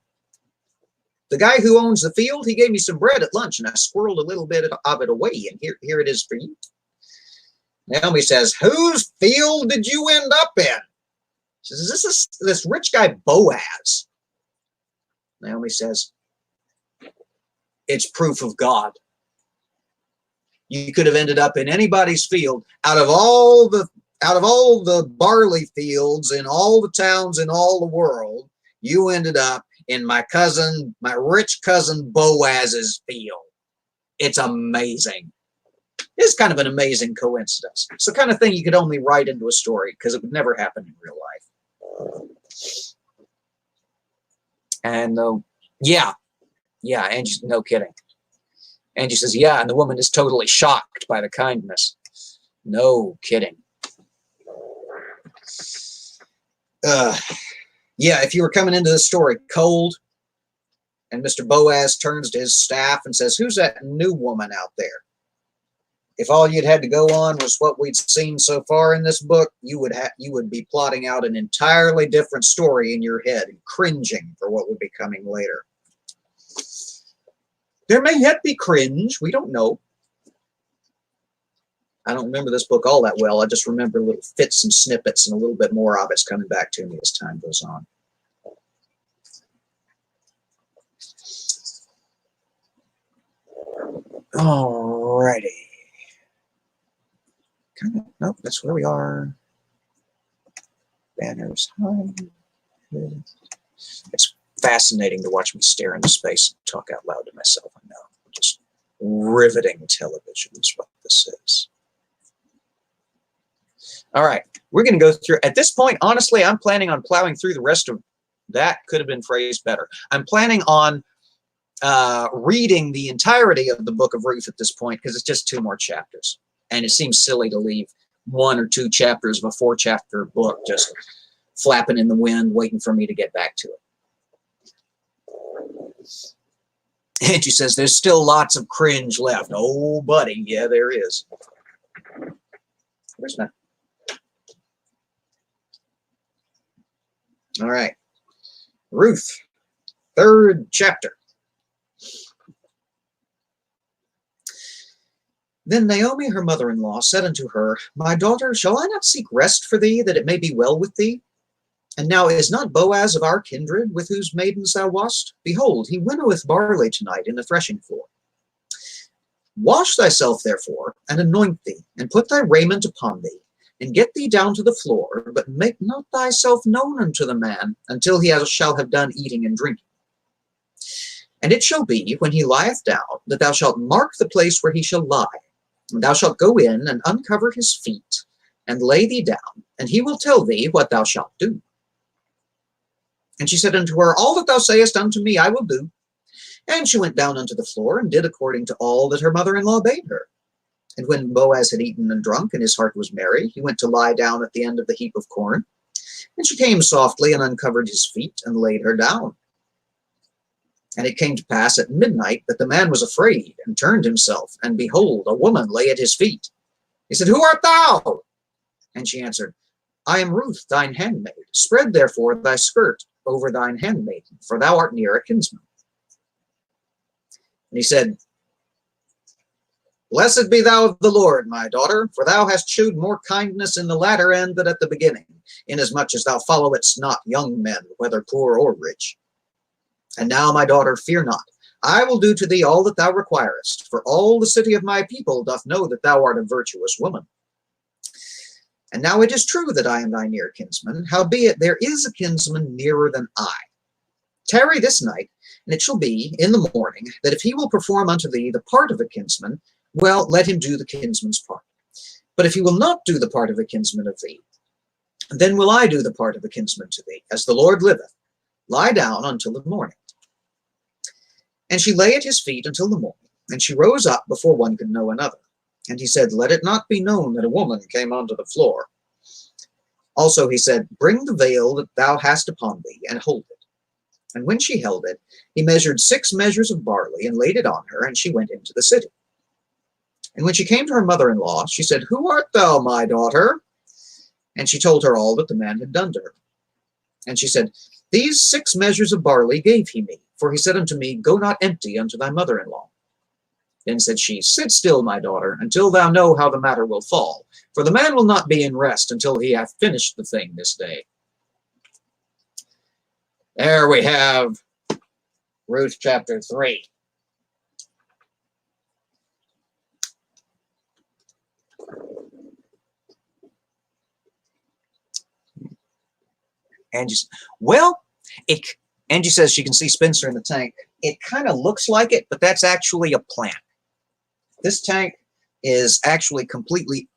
The guy who owns the field, he gave me some bread at lunch, and I squirreled a little bit of it away, and here it is for you. Naomi says, whose field did you end up in? She says, this is this rich guy Boaz. Naomi says, it's proof of God. You could have ended up in anybody's field. Out of all the barley fields in all the towns in all the world, you ended up in my rich cousin Boaz's field. It's amazing. It's kind of an amazing coincidence. It's the kind of thing you could only write into a story because it would never happen in real life. And yeah, Angie, no kidding. Angie says, yeah, and the woman is totally shocked by the kindness. No kidding. Yeah, if you were coming into the story cold, and Mr. Boaz turns to his staff and says, who's that new woman out there? If all you'd had to go on was what we'd seen so far in this book, you would be plotting out an entirely different story in your head and cringing for what would be coming later. There may yet be cringe. We don't know. I don't remember this book all that well. I just remember little fits and snippets, and a little bit more of it's coming back to me as time goes on. Alrighty. Nope, that's where we are. Banners. It's fascinating to watch me stare into space and talk out loud to myself. I know. Just riveting television is what this is. All right, we're going to go through. At this point, honestly, I'm planning on plowing through the rest of that. Could have been phrased better. I'm planning on reading the entirety of the book of Ruth at this point because it's just 2 more chapters. And it seems silly to leave 1 or 2 chapters of a 4-chapter book just flapping in the wind, waiting for me to get back to it. And she says, there's still lots of cringe left. Oh, buddy. Yeah, there is. Where's that? All right. Ruth, 3rd chapter. Then Naomi, her mother-in-law, said unto her, my daughter, shall I not seek rest for thee, that it may be well with thee? And now is not Boaz of our kindred, with whose maidens thou wast? Behold, he winnoweth barley tonight in the threshing floor. Wash thyself, therefore, and anoint thee, and put thy raiment upon thee, and get thee down to the floor, but make not thyself known unto the man, until he shall have done eating and drinking. And it shall be, when he lieth down, that thou shalt mark the place where he shall lie. And thou shalt go in and uncover his feet, and lay thee down, and he will tell thee what thou shalt do. And she said unto her, all that thou sayest unto me I will do. And she went down unto the floor, and did according to all that her mother-in-law bade her. And when Boaz had eaten and drunk, and his heart was merry, he went to lie down at the end of the heap of corn. And she came softly, and uncovered his feet, and laid her down. And it came to pass at midnight that the man was afraid, and turned himself, and behold, a woman lay at his feet. He said, who art thou? And she answered, I am Ruth, thine handmaid. Spread therefore thy skirt over thine handmaiden, for thou art near a kinsman. And he said, blessed be thou of the Lord, my daughter, for thou hast shewed more kindness in the latter end than at the beginning, inasmuch as thou followest not young men, whether poor or rich. And now, my daughter, fear not. I will do to thee all that thou requirest, for all the city of my people doth know that thou art a virtuous woman. And now it is true that I am thy near kinsman, howbeit there is a kinsman nearer than I. Tarry this night, and it shall be in the morning, that if he will perform unto thee the part of a kinsman, well, let him do the kinsman's part. But if he will not do the part of a kinsman of thee, then will I do the part of a kinsman to thee, as the Lord liveth. Lie down until the morning. And she lay at his feet until the morning, and she rose up before one could know another. And he said, let it not be known that a woman came onto the floor. Also, he said, bring the veil that thou hast upon thee, and hold it. And when she held it, he measured 6 measures of barley, and laid it on her, and she went into the city. And when she came to her mother-in-law, she said, Who art thou, my daughter? And she told her all that the man had done to her. And she said, These 6 measures of barley gave he me, for he said unto me, Go not empty unto thy mother-in-law. Then said she, Sit still, my daughter, until thou know how the matter will fall. For the man will not be in rest until he hath finished the thing this day. There we have Ruth chapter 3. Angie, well, Angie says she can see Spencer in the tank. It kind of looks like it, but that's actually a plant. This tank is actually completely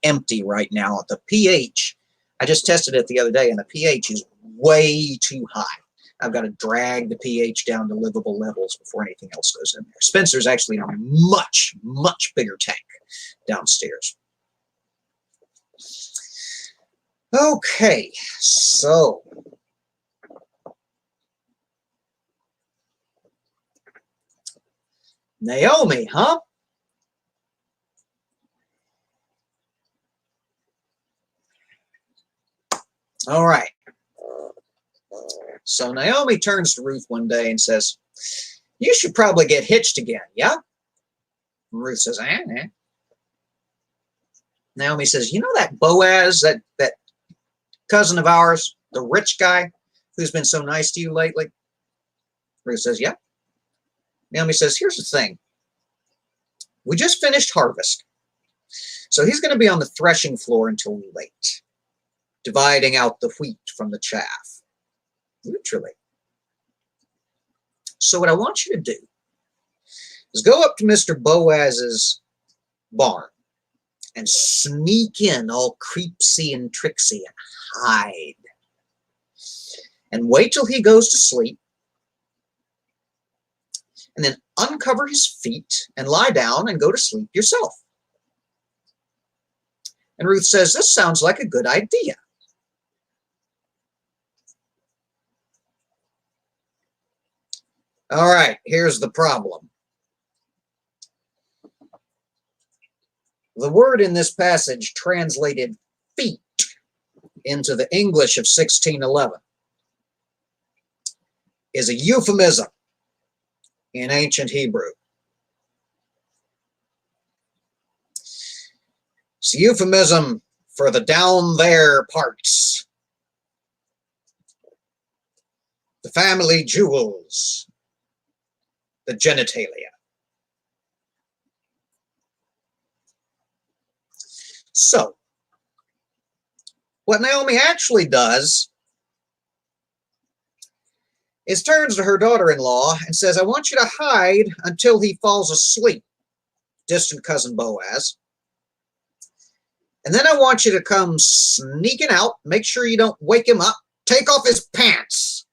empty right now. The pH, I just tested it the other day, and the pH is way too high. I've got to drag the pH down to livable levels before anything else goes in there. Spencer's actually in a much, much bigger tank downstairs. Okay, so Naomi, huh? All right. So Naomi turns to Ruth one day and says, You should probably get hitched again, yeah? And Ruth says, eh. Naomi says, You know that Boaz, that cousin of ours, the rich guy who's been so nice to you lately? Ruth says, Yeah. Naomi says, Here's the thing. We just finished harvest. So he's going to be on the threshing floor until late, dividing out the wheat from the chaff. Literally. So what I want you to do is go up to Mr. Boaz's barn and sneak in all creepsy and tricksy and hide. And wait till he goes to sleep. And then uncover his feet and lie down and go to sleep yourself. And Ruth says, This sounds like a good idea. All right, here's the problem. The word in this passage translated feet into the English of 1611 is a euphemism in ancient Hebrew. It's a euphemism for the down there parts, the family jewels, the genitalia. So, what Naomi actually does is turns to her daughter-in-law and says, I want you to hide until he falls asleep, distant cousin Boaz. And then I want you to come sneaking out, make sure you don't wake him up, take off his pants,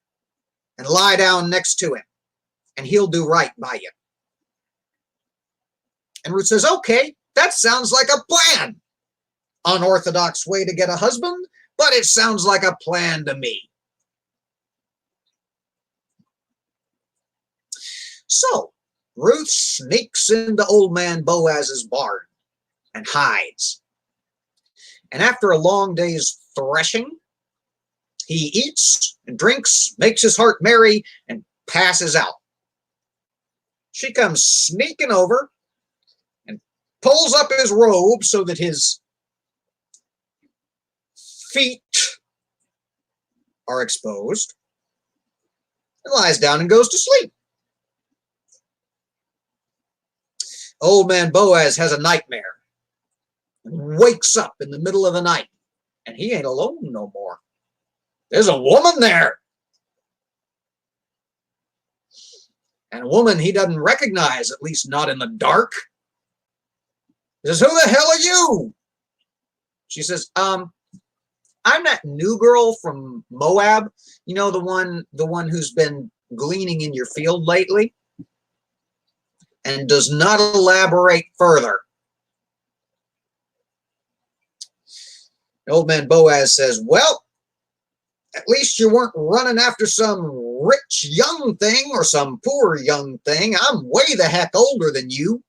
and lie down next to him, and he'll do right by you. And Ruth says, Okay, that sounds like a plan. Unorthodox way to get a husband, but it sounds like a plan to me. So, Ruth sneaks into old man Boaz's barn and hides. And after a long day's threshing, he eats and drinks, makes his heart merry, and passes out. She comes sneaking over and pulls up his robe so that his feet are exposed, and lies down and goes to sleep. Old man Boaz has a nightmare and wakes up in the middle of the night, and he ain't alone no more. There's a woman there. And a woman he doesn't recognize, at least not in the dark. He says, Who the hell are you? She says, I'm that new girl from Moab. You know, the one who's been gleaning in your field lately? And does not elaborate further. The old man Boaz says, well, at least you weren't running after some rich young thing or some poor young thing. I'm way the heck older than you.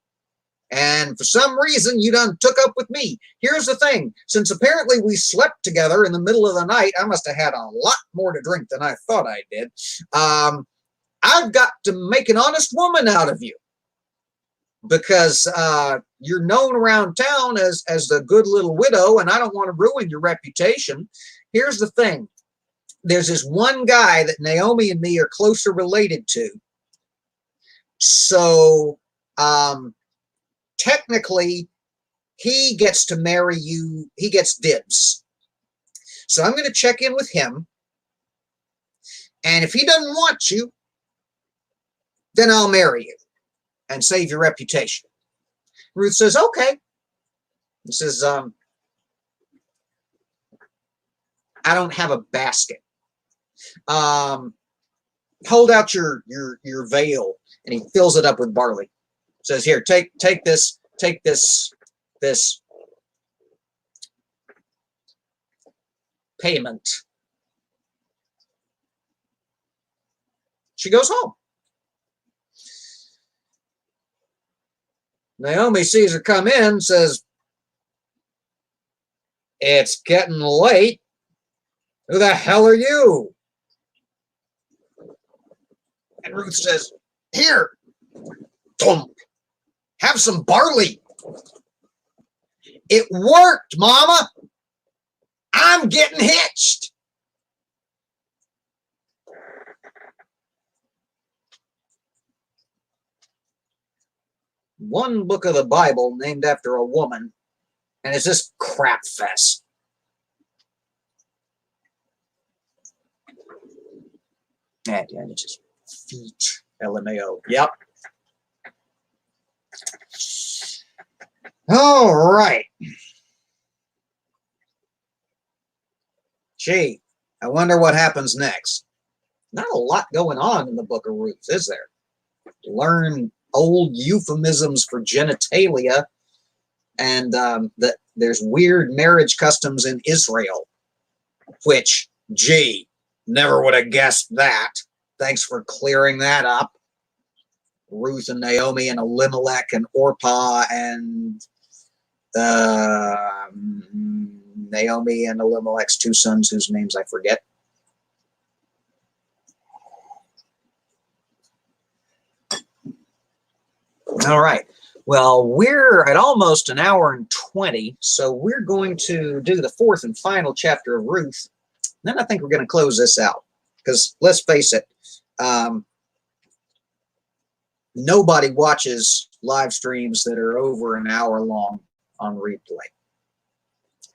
And for some reason, you done took up with me. Here's the thing. Since apparently we slept together in the middle of the night, I must have had a lot more to drink than I thought I did. I've got to make an honest woman out of you. Because you're known around town as the good little widow, and I don't want to ruin your reputation. Here's the thing. There's this one guy that Naomi and me are closer related to. So technically, he gets to marry you. He gets dibs. So I'm going to check in with him. And if he doesn't want you, then I'll marry you and save your reputation. Ruth says, okay. He says, I don't have a basket. Hold out your veil. And he fills it up with barley. Says, here, take this payment. She goes home. Naomi sees her come in, says, it's getting late. Who the hell are you? And Ruth says, here, thump, have some barley. It worked, Mama. I'm getting hitched. One book of the Bible named after a woman, and it's this crap fest. And it's just feet, LMAO. Yep. All right. Gee, I wonder what happens next. Not a lot going on in the book of Ruth, is there? Learn old euphemisms for genitalia, and that there's weird marriage customs in Israel, which, gee, never would have guessed that. Thanks for clearing that up. Ruth and Naomi and Elimelech and Orpah and Naomi and Elimelech's two sons whose names I forget. All right. Well, we're at almost an hour and 20, so we're going to do the fourth and final chapter of Ruth. Then I think we're going to close this out because let's face it, nobody watches live streams that are over an hour long on replay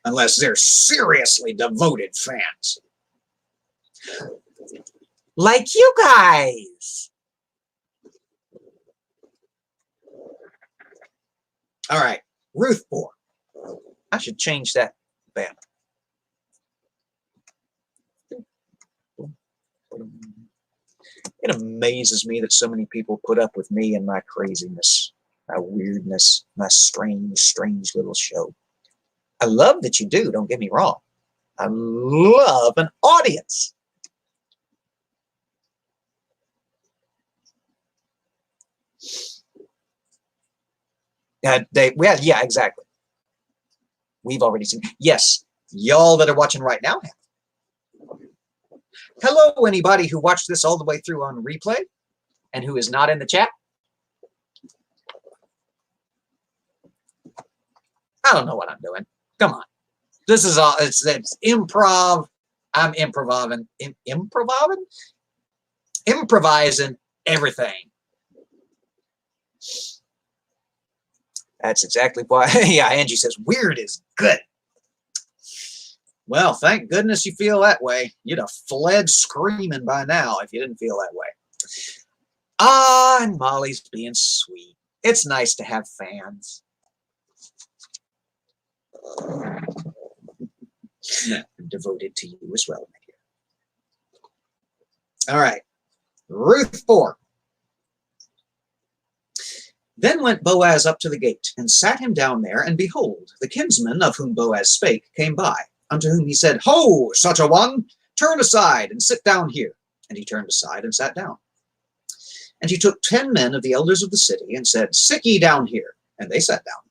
unless they're seriously devoted fans. Like you guys. All right, Ruth 4. I should change that banner. It amazes me that so many people put up with me and my craziness, my weirdness, my strange little show. I love that you do, don't get me wrong. I love an audience. Yeah, exactly. We've already seen. Yes, y'all that are watching right now have. Hello, anybody who watched this all the way through on replay and who is not in the chat. I don't know what I'm doing. Come on. This is all, it's improv. I'm improvising everything. That's exactly why. Yeah, Angie says, weird is good. Well, thank goodness you feel that way. You'd have fled screaming by now if you didn't feel that way. Ah, and Molly's being sweet. It's nice to have fans. I'm devoted to you as well, my dear. All right. Ruth 4. Then went Boaz up to the gate, and sat him down there, and behold, the kinsman of whom Boaz spake came by. unto whom he said, Ho, such a one, turn aside and sit down here. And he turned aside and sat down. And he took 10 men of the elders of the city, and said, Sit ye down here. And they sat down.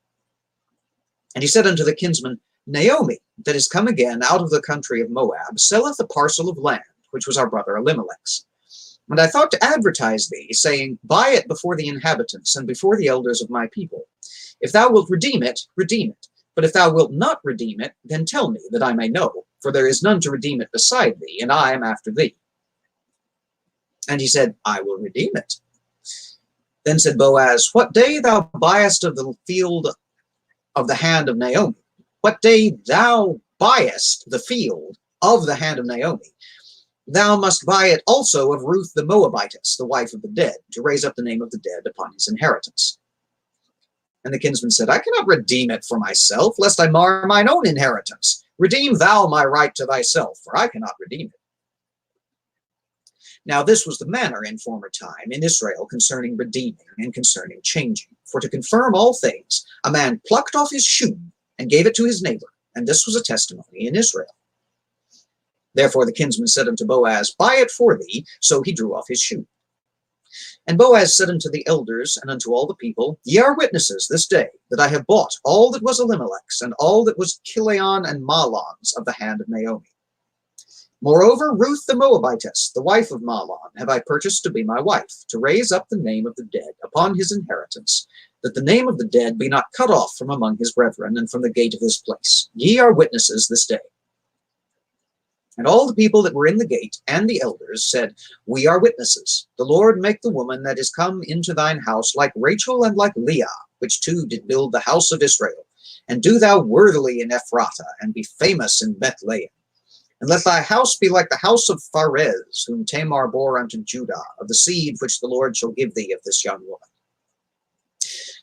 And he said unto the kinsman, Naomi, that is come again out of the country of Moab, selleth a parcel of land, which was our brother Elimelech's. And I thought to advertise thee, saying, Buy it before the inhabitants, and before the elders of my people. If thou wilt redeem it, redeem it. But if thou wilt not redeem it, then tell me, that I may know. For there is none to redeem it beside thee, and I am after thee. And he said, I will redeem it. Then said Boaz, What day thou buyest of the field of the hand of Naomi, what day thou buyest the field of the hand of Naomi, thou must buy it also of Ruth the Moabitess, the wife of the dead, to raise up the name of the dead upon his inheritance. And the kinsman said, I cannot redeem it for myself, lest I mar mine own inheritance. Redeem thou my right to thyself, for I cannot redeem it. Now this was the manner in former time in Israel concerning redeeming and concerning changing. For to confirm all things, a man plucked off his shoe and gave it to his neighbor, and this was a testimony in Israel. Therefore the kinsman said unto Boaz, Buy it for thee. So he drew off his shoe. And Boaz said unto the elders and unto all the people, Ye are witnesses this day that I have bought all that was Elimelech's, and all that was Chilion and Mahlon's of the hand of Naomi. Moreover, Ruth the Moabitess, the wife of Mahlon, have I purchased to be my wife, to raise up the name of the dead upon his inheritance, that the name of the dead be not cut off from among his brethren and from the gate of his place. Ye are witnesses this day. And all the people that were in the gate and the elders said, We are witnesses. The Lord make the woman that is come into thine house like Rachel and like Leah, which two did build the house of Israel. And do thou worthily in Ephrathah, and be famous in Bethlehem. And let thy house be like the house of Pharez, whom Tamar bore unto Judah, of the seed which the Lord shall give thee of this young woman.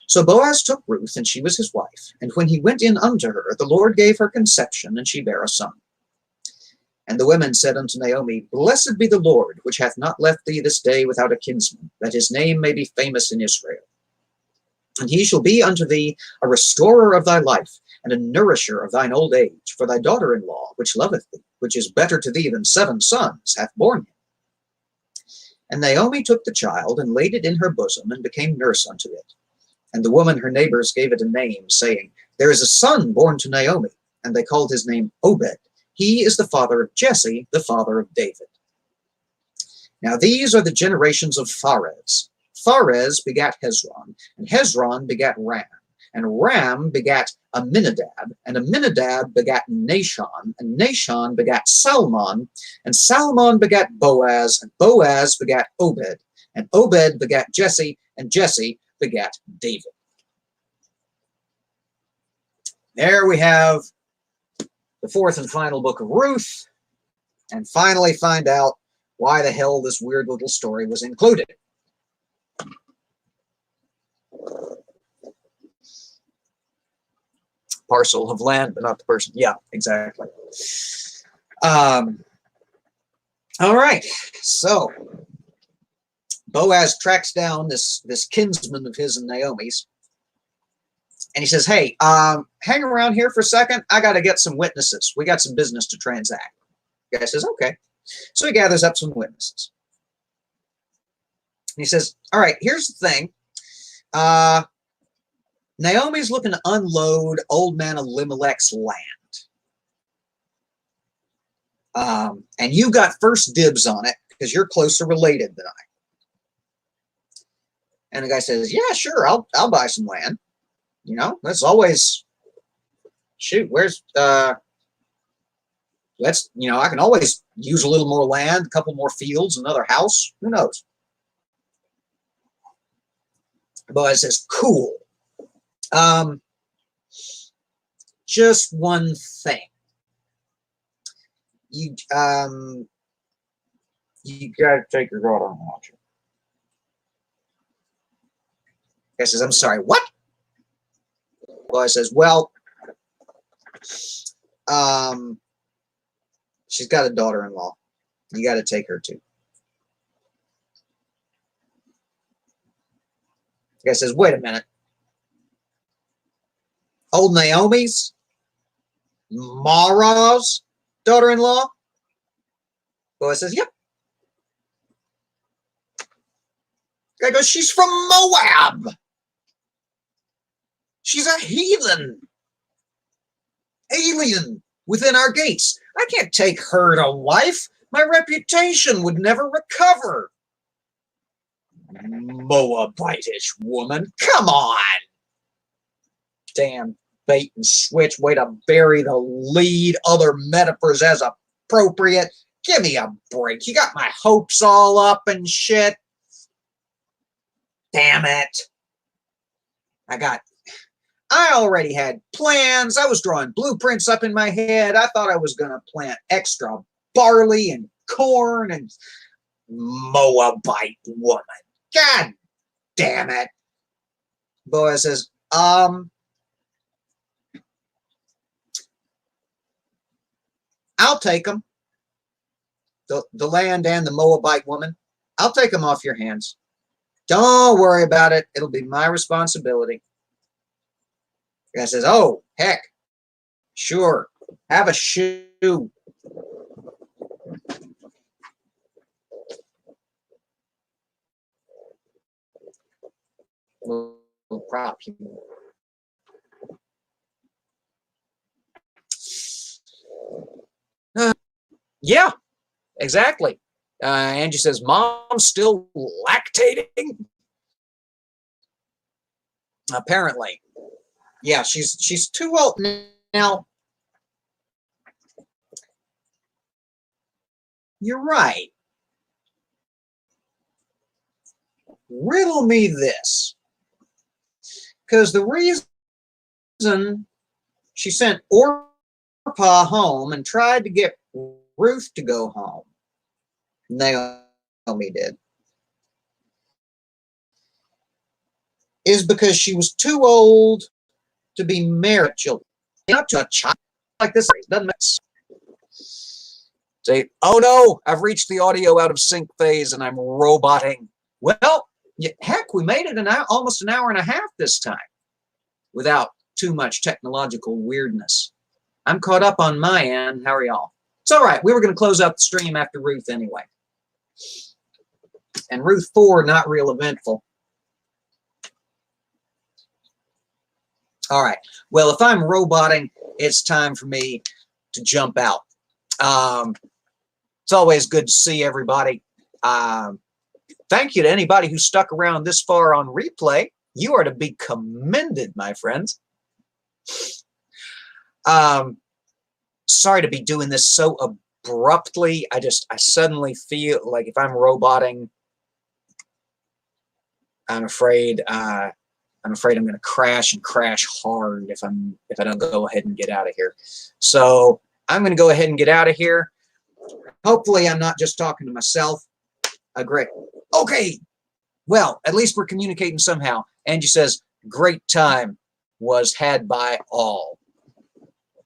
So Boaz took Ruth, and she was his wife. And when he went in unto her, the Lord gave her conception, and she bare a son. And the women said unto Naomi, Blessed be the Lord, which hath not left thee this day without a kinsman, that his name may be famous in Israel. And he shall be unto thee a restorer of thy life, and a nourisher of thine old age, for thy daughter-in-law, which loveth thee, which is better to thee than 7 sons, hath borne him. And Naomi took the child, and laid it in her bosom, and became nurse unto it. And the woman her neighbors gave it a name, saying, There is a son born to Naomi, and they called his name Obed. He is the father of Jesse, the father of David. Now these are the generations of Pharez. Pharez begat Hezron, and Hezron begat Ram, and Ram begat Amminadab, and Amminadab begat Nahshon, and Nahshon begat Salmon, and Salmon begat Boaz, and Boaz begat Obed, and Obed begat Jesse, and Jesse begat David. There we have the 4th and final book of Ruth, and finally find out why the hell this weird little story was included. Parcel of land, but not the person. Yeah, exactly. All right, so Boaz tracks down this kinsman of his and Naomi's, and he says, Hey, hang around here for a second. I got to get some witnesses. We got some business to transact. The guy says, okay. So he gathers up some witnesses. And he says, all right, here's the thing. Naomi's looking to unload old man Elimelech's land. And you got first dibs on it because you're closer related than I. And the guy says, yeah, sure, I'll buy some land. You know, that's always, shoot, where's, let's, you know, I can always use a little more land, a couple more fields, another house, who knows? Boaz says, cool. Just one thing. You gotta take your daughter and watch her. Guy says, I'm sorry, what? Boaz says, well, she's got a daughter-in-law. You got to take her too. The guy says, wait a minute. Old Naomi's? Mara's daughter-in-law? Boy says, yep. Guy goes, she's from Moab. She's a heathen. Alien within our gates. I can't take her to wife. My reputation would never recover. Moabitish woman. Come on. Damn bait and switch. Way to bury the lead. Other metaphors as appropriate. Give me a break. You got my hopes all up and shit. Damn it. I already had plans. I was drawing blueprints up in my head. I thought I was going to plant extra barley and corn and Moabite woman. God damn it. Boaz says, I'll take them. The land and the Moabite woman. I'll take them off your hands. Don't worry about it. It'll be my responsibility. The guy says, oh, heck, sure. Have a shoe. Little prop. Yeah, exactly. Angie says, Mom's still lactating? Apparently. Yeah, she's too old now. You're right. Riddle me this. Because the reason she sent Orpah home and tried to get Ruth to go home, Naomi did, is because she was too old to be married children. Not to a child like this. Doesn't say, oh no, I've reached the audio out of sync phase and I'm roboting. Well, heck, we made it almost an hour and a half this time without too much technological weirdness. I'm caught up on my end. How are y'all? It's all right. We were going to close out the stream after Ruth anyway. And Ruth 4, not real eventful. All right. Well, if I'm roboting, it's time for me to jump out. It's always good to see everybody. Thank you to anybody who stuck around this far on replay. You are to be commended, my friends. Sorry to be doing this so abruptly. I suddenly feel like if I'm roboting, I'm afraid I'm going to crash and crash hard if I don't go ahead and get out of here. So I'm going to go ahead and get out of here. Hopefully I'm not just talking to myself. Great. Okay. Well, at least we're communicating somehow. Angie says, great time was had by all.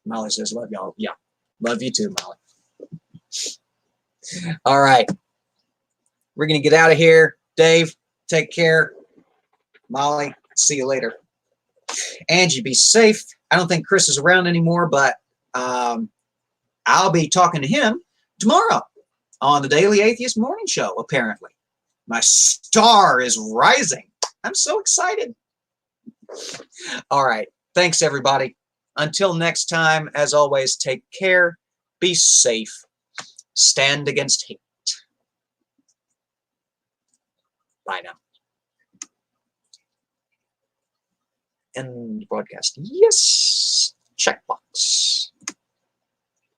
Molly says, love y'all. Yeah. Love you too, Molly. All right. We're going to get out of here. Dave, take care. Molly, see you later. Angie, be safe. I don't think Chris is around anymore, but I'll be talking to him tomorrow on the Daily Atheist Morning Show, apparently. My star is rising. I'm so excited. All right. Thanks, everybody. Until next time, as always, take care. Be safe. Stand against hate. Bye now. End broadcast. Yes. Checkbox.